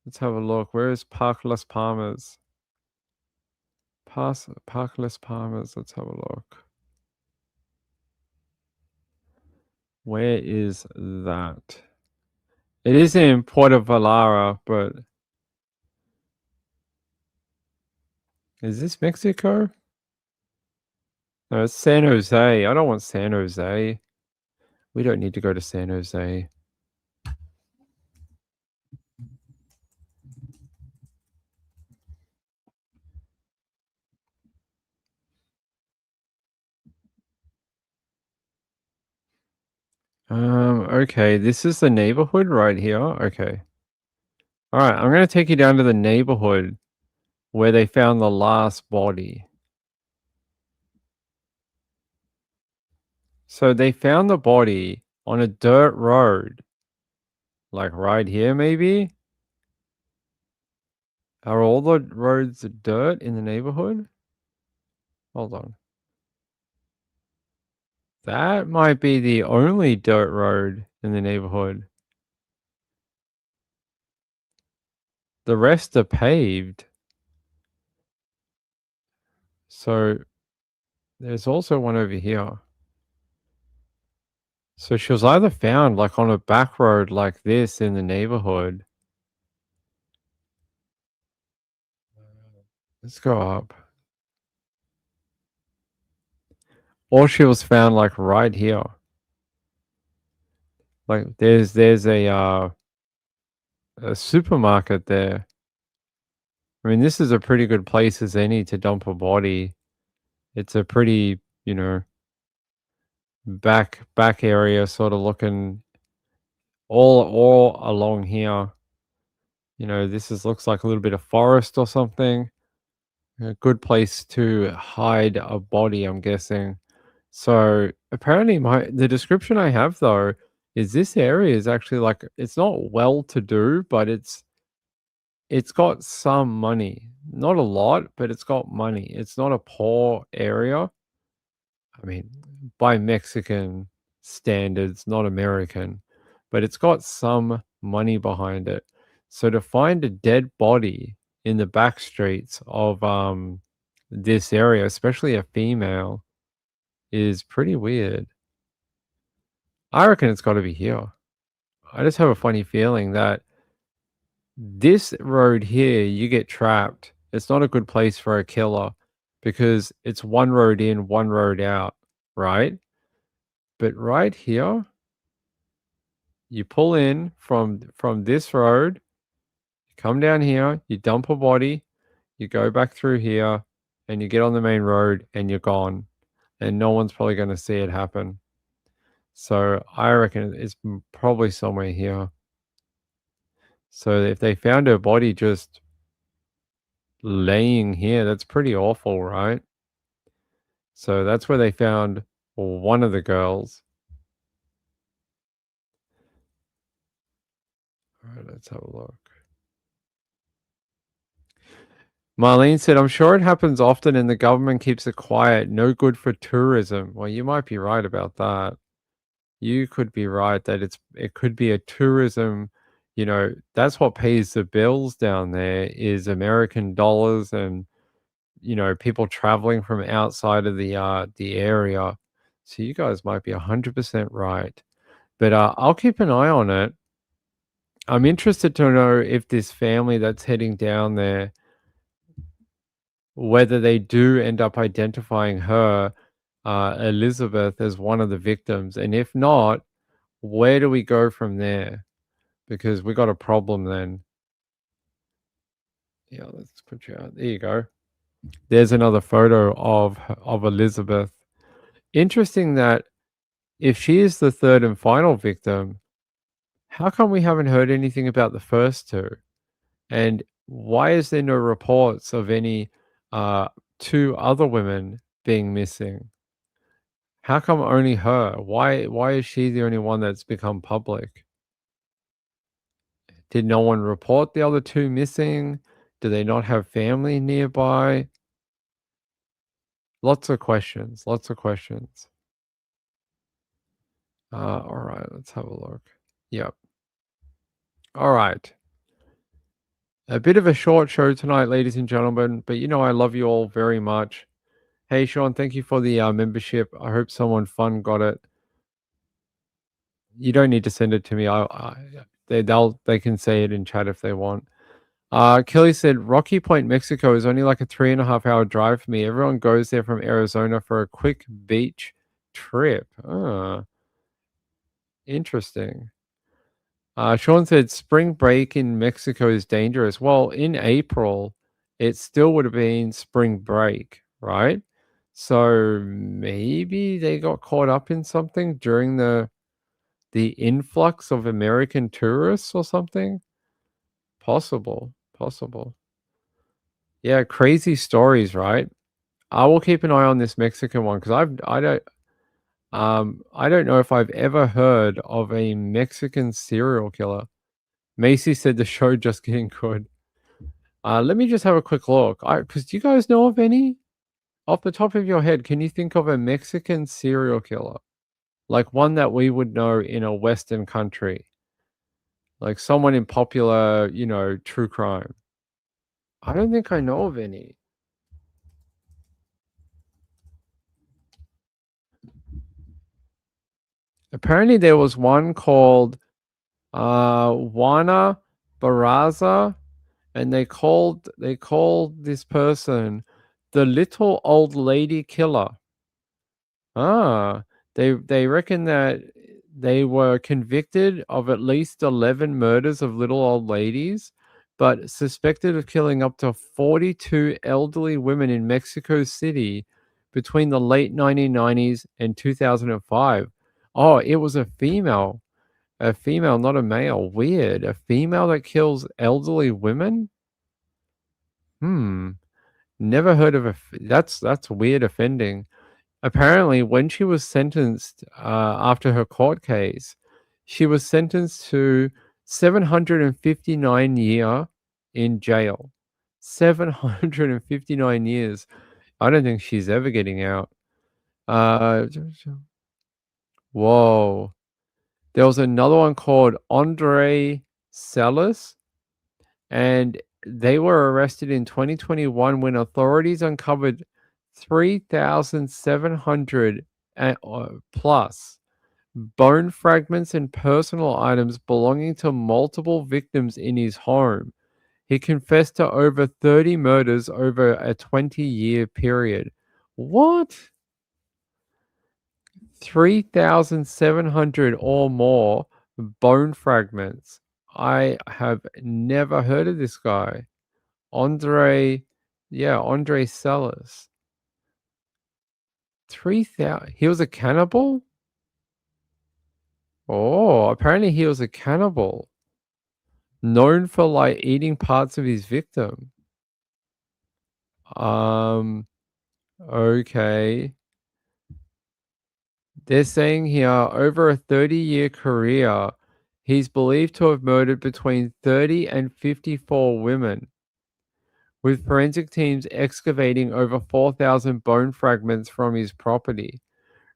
let's have a look. Where is Park Las Palmas? Park Las Palmas. Let's have a look. Where is that? It is in Puerto Vallarta, but is this Mexico? No, it's San Jose. I don't want San Jose. We don't need to go to San Jose. Okay, this is the neighborhood right here. Okay. All right, I'm going to take you down to the neighborhood where they found the last body. So they found the body on a dirt road. Like right here, maybe? Are all the roads dirt in the neighborhood? Hold on. That might be the only dirt road in the neighborhood. The rest are paved. So there's also one over here. So she was either found like on a back road like this in the neighborhood. Let's go up. Or she was found like right here. Like there's a supermarket there. I mean, this is a pretty good place as any to dump a body. It's a pretty, you know, back area sort of looking all along here. You know, looks like a little bit of forest or something. A good place to hide a body, I'm guessing. So apparently the description I have though is this area is actually like it's not well to do, but it's got some money. Not a lot, but it's got money. It's not a poor area. I mean, by Mexican standards, not American, but it's got some money behind it. So to find a dead body in the back streets of this area, especially a female, is pretty weird. I reckon it's got to be here. I just have a funny feeling that this road here, you get trapped. It's not a good place for a killer because it's one road in, one road out, right? But right here, you pull in from this road, come down here, you dump a body, you go back through here, and you get on the main road and you're gone. And no one's probably going to see it happen. So I reckon it's probably somewhere here. So if they found her body just laying here, that's pretty awful, right? So that's where they found one of the girls. All right, let's have a look. Marlene said, I'm sure it happens often and the government keeps it quiet. No good for tourism. Well, you might be right about that. You could be right that it could be a tourism, you know, that's what pays the bills down there is American dollars and, you know, people traveling from outside of the area. So you guys might be 100% right. But I'll keep an eye on it. I'm interested to know if this family that's heading down there, whether they do end up identifying her, Elizabeth, as one of the victims. And if not, where do we go from there? Because we got a problem then. Yeah, let's put you out. There you go. There's another photo of Elizabeth. Interesting that if she is the third and final victim, how come we haven't heard anything about the first two? And why is there no reports of any two other women being missing? How come only her? Why is she the only one that's become public? Did no one report the other two missing? Do they not have family nearby? Lots of questions. Lots of questions. All right, let's have a look. Yep. All right. A bit of a short show tonight, ladies and gentlemen, but you know I love you all very much. Hey, Sean, thank you for the membership. I hope someone fun got it. You don't need to send it to me. They can say it in chat if they want. Kelly said, Rocky Point, Mexico is only like a 3.5 hour drive for me. Everyone goes there from Arizona for a quick beach trip. Interesting. Sean said, spring break in Mexico is dangerous. Well, in April, it still would have been spring break, right? So maybe they got caught up in something during the influx of American tourists or something. Possible. Yeah, crazy stories, right? I will keep an eye on this Mexican one because I don't know if I've ever heard of a Mexican serial killer. Macy said the show just getting good. Let me just have a quick look. Because do you guys know of any? Off the top of your head, can you think of a Mexican serial killer? Like one that we would know in a Western country? Like someone in popular, true crime. I don't think I know of any. Apparently there was one called Juana Barraza, and they called this person the little old lady killer. They reckon that they were convicted of at least 11 murders of little old ladies, but suspected of killing up to 42 elderly women in Mexico City between the late 1990s and 2005. Oh, it was a female. A female, not a male. Weird. A female that kills elderly women? Never heard of that's weird offending. Apparently, when she was sentenced after her court case, she was sentenced to 759 year in jail. 759 years. I don't think she's ever getting out. Whoa. There was another one called Andre Salas, and they were arrested in 2021 when authorities uncovered 3,700 plus bone fragments and personal items belonging to multiple victims in his home. He confessed to over 30 murders over a 20-year period. What? 3,700 or more bone fragments. I have never heard of this guy. Andre Salas. 3,000. He was a cannibal? Oh, apparently he was a cannibal. Known for like eating parts of his victim. Okay. They're saying here over a 30-year career, he's believed to have murdered between 30 and 54 women, with forensic teams excavating over 4,000 bone fragments from his property.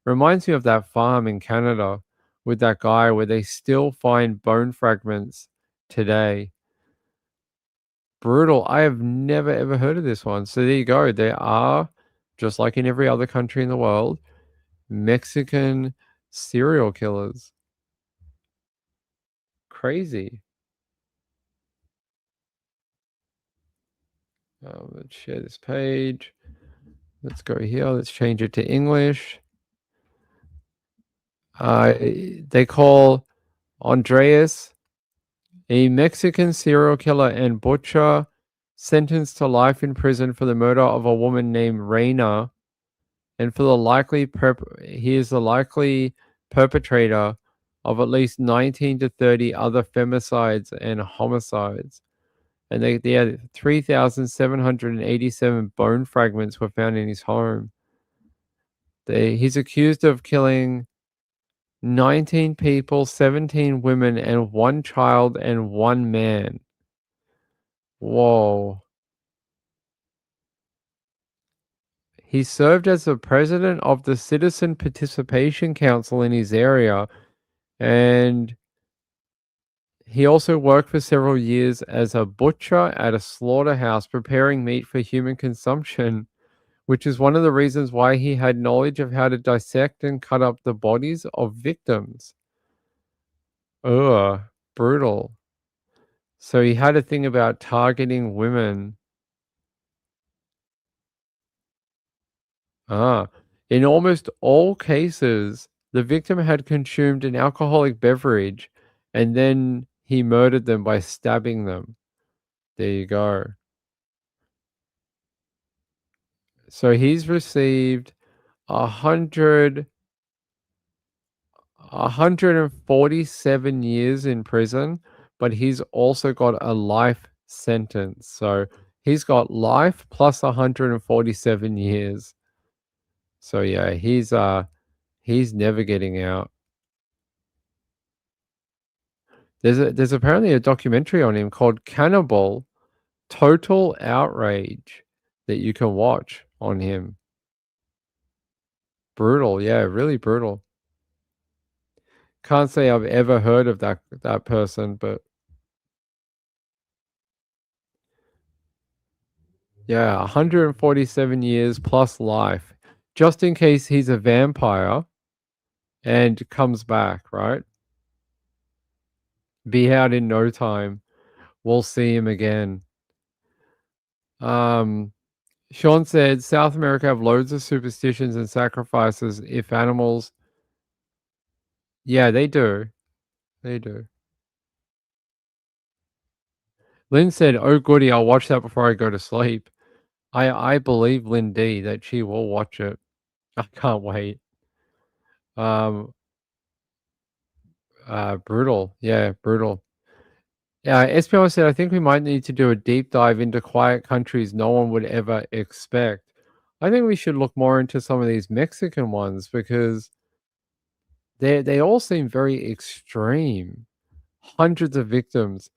Reminds me of that farm in Canada with that guy where they still find bone fragments today. Brutal. I have never ever heard of this one. So there you go. There are, just like in every other country in the world, Mexican serial killers. Crazy. Let's share this page. Let's go here. Let's change it to English. They call Andreas a Mexican serial killer and butcher sentenced to life in prison for the murder of a woman named Reina, and for the he is the likely perpetrator of at least 19 to 30 other femicides and homicides. And they had 3,787 bone fragments were found in his home. He's accused of killing 19 people, 17 women, and 1 child and 1 man. Whoa. He served as the president of the Citizen Participation Council in his area, and he also worked for several years as a butcher at a slaughterhouse preparing meat for human consumption, which is one of the reasons why he had knowledge of how to dissect and cut up the bodies of victims. Ugh, brutal. So he had a thing about targeting women. In almost all cases, the victim had consumed an alcoholic beverage and then he murdered them by stabbing them. There you go. So he's received 147 years in prison, but he's also got a life sentence. So he's got life plus 147 years. So yeah, he's never getting out. There's apparently a documentary on him called Cannibal Total Outrage that you can watch on him. Brutal, yeah, really brutal. Can't say I've ever heard of that person, but yeah, 147 years plus life, just in case he's a vampire and comes back, right? Be out in no time. We'll see him again. Sean said South America have loads of superstitions and sacrifices if animals. Yeah, they do. They do. Lynn said, "Oh goody, I'll watch that before I go to sleep." I believe Lynn D that she will watch it. I can't wait. Brutal. Yeah, brutal. Yeah, SPO said, I think we might need to do a deep dive into quiet countries no one would ever expect. I think we should look more into some of these Mexican ones because they all seem very extreme. Hundreds of victims,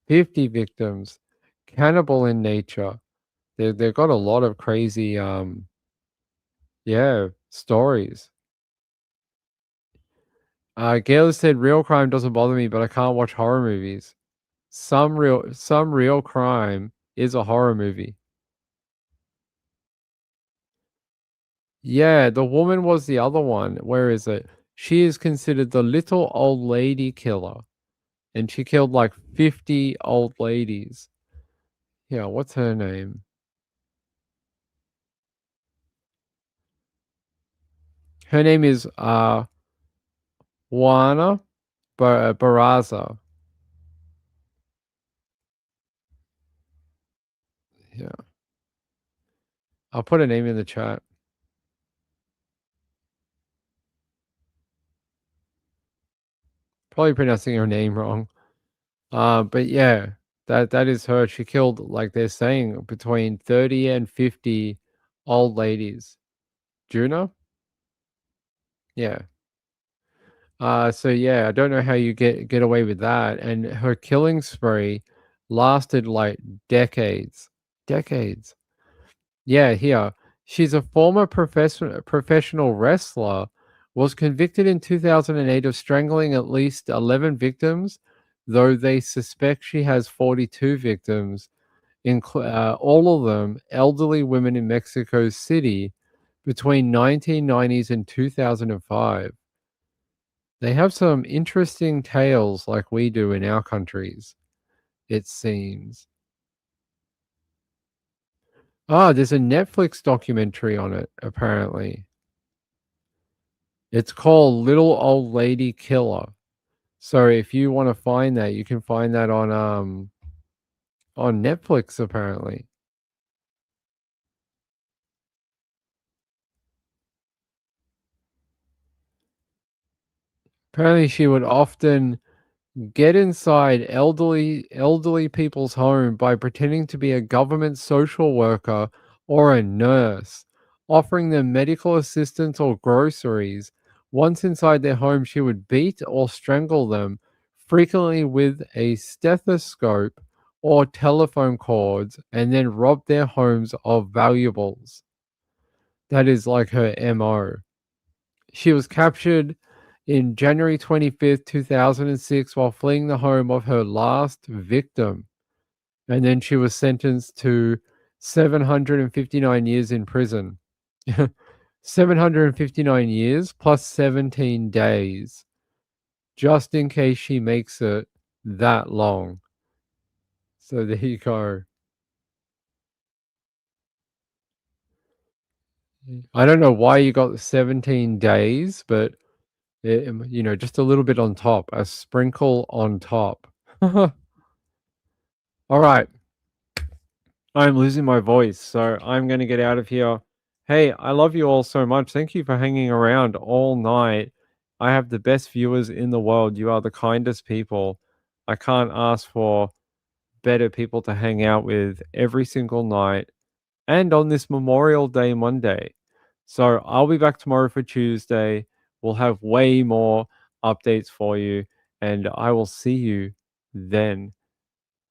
50 victims, cannibal in nature. They've got a lot of crazy stories. Gail said real crime doesn't bother me, but I can't watch horror movies. Some real crime is a horror movie. Yeah, the woman was the other one. Where is it? She is considered the little old lady killer, and she killed like 50 old ladies. Yeah, what's her name? Her name is Juana Barraza. Yeah. I'll put her name in the chat. Probably pronouncing her name wrong. But yeah, that is her. She killed, like they're saying, between 30 and 50 old ladies. Juno? Yeah. So yeah, I don't know how you get away with that. And her killing spree lasted like decades. Decades. Yeah, here. She's a former professional wrestler, was convicted in 2008 of strangling at least 11 victims, though they suspect she has 42 victims, all of them elderly women in Mexico City between 1990s and 2005. They have some interesting tales like we do in our countries, it seems. There's a Netflix documentary on it, apparently. It's called Little Old Lady Killer. So if you want to find that, you can find that on Netflix, apparently. Apparently she would often get inside elderly people's home by pretending to be a government social worker or a nurse, offering them medical assistance or groceries. Once inside their home, she would beat or strangle them, frequently with a stethoscope or telephone cords, and then rob their homes of valuables. That is like her MO. She was captured in January 25th, 2006, while fleeing the home of her last victim. And then she was sentenced to 759 years in prison. 759 years plus 17 days, just in case she makes it that long. So there you go. I don't know why you got 17 days, but just a little bit on top, a sprinkle on top. All right. I'm losing my voice, so I'm going to get out of here. Hey, I love you all so much. Thank you for hanging around all night. I have the best viewers in the world. You are the kindest people. I can't ask for better people to hang out with every single night and on this Memorial Day Monday. So I'll be back tomorrow for Tuesday. We'll have way more updates for you, and I will see you then.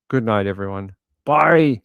Good night, everyone. Bye.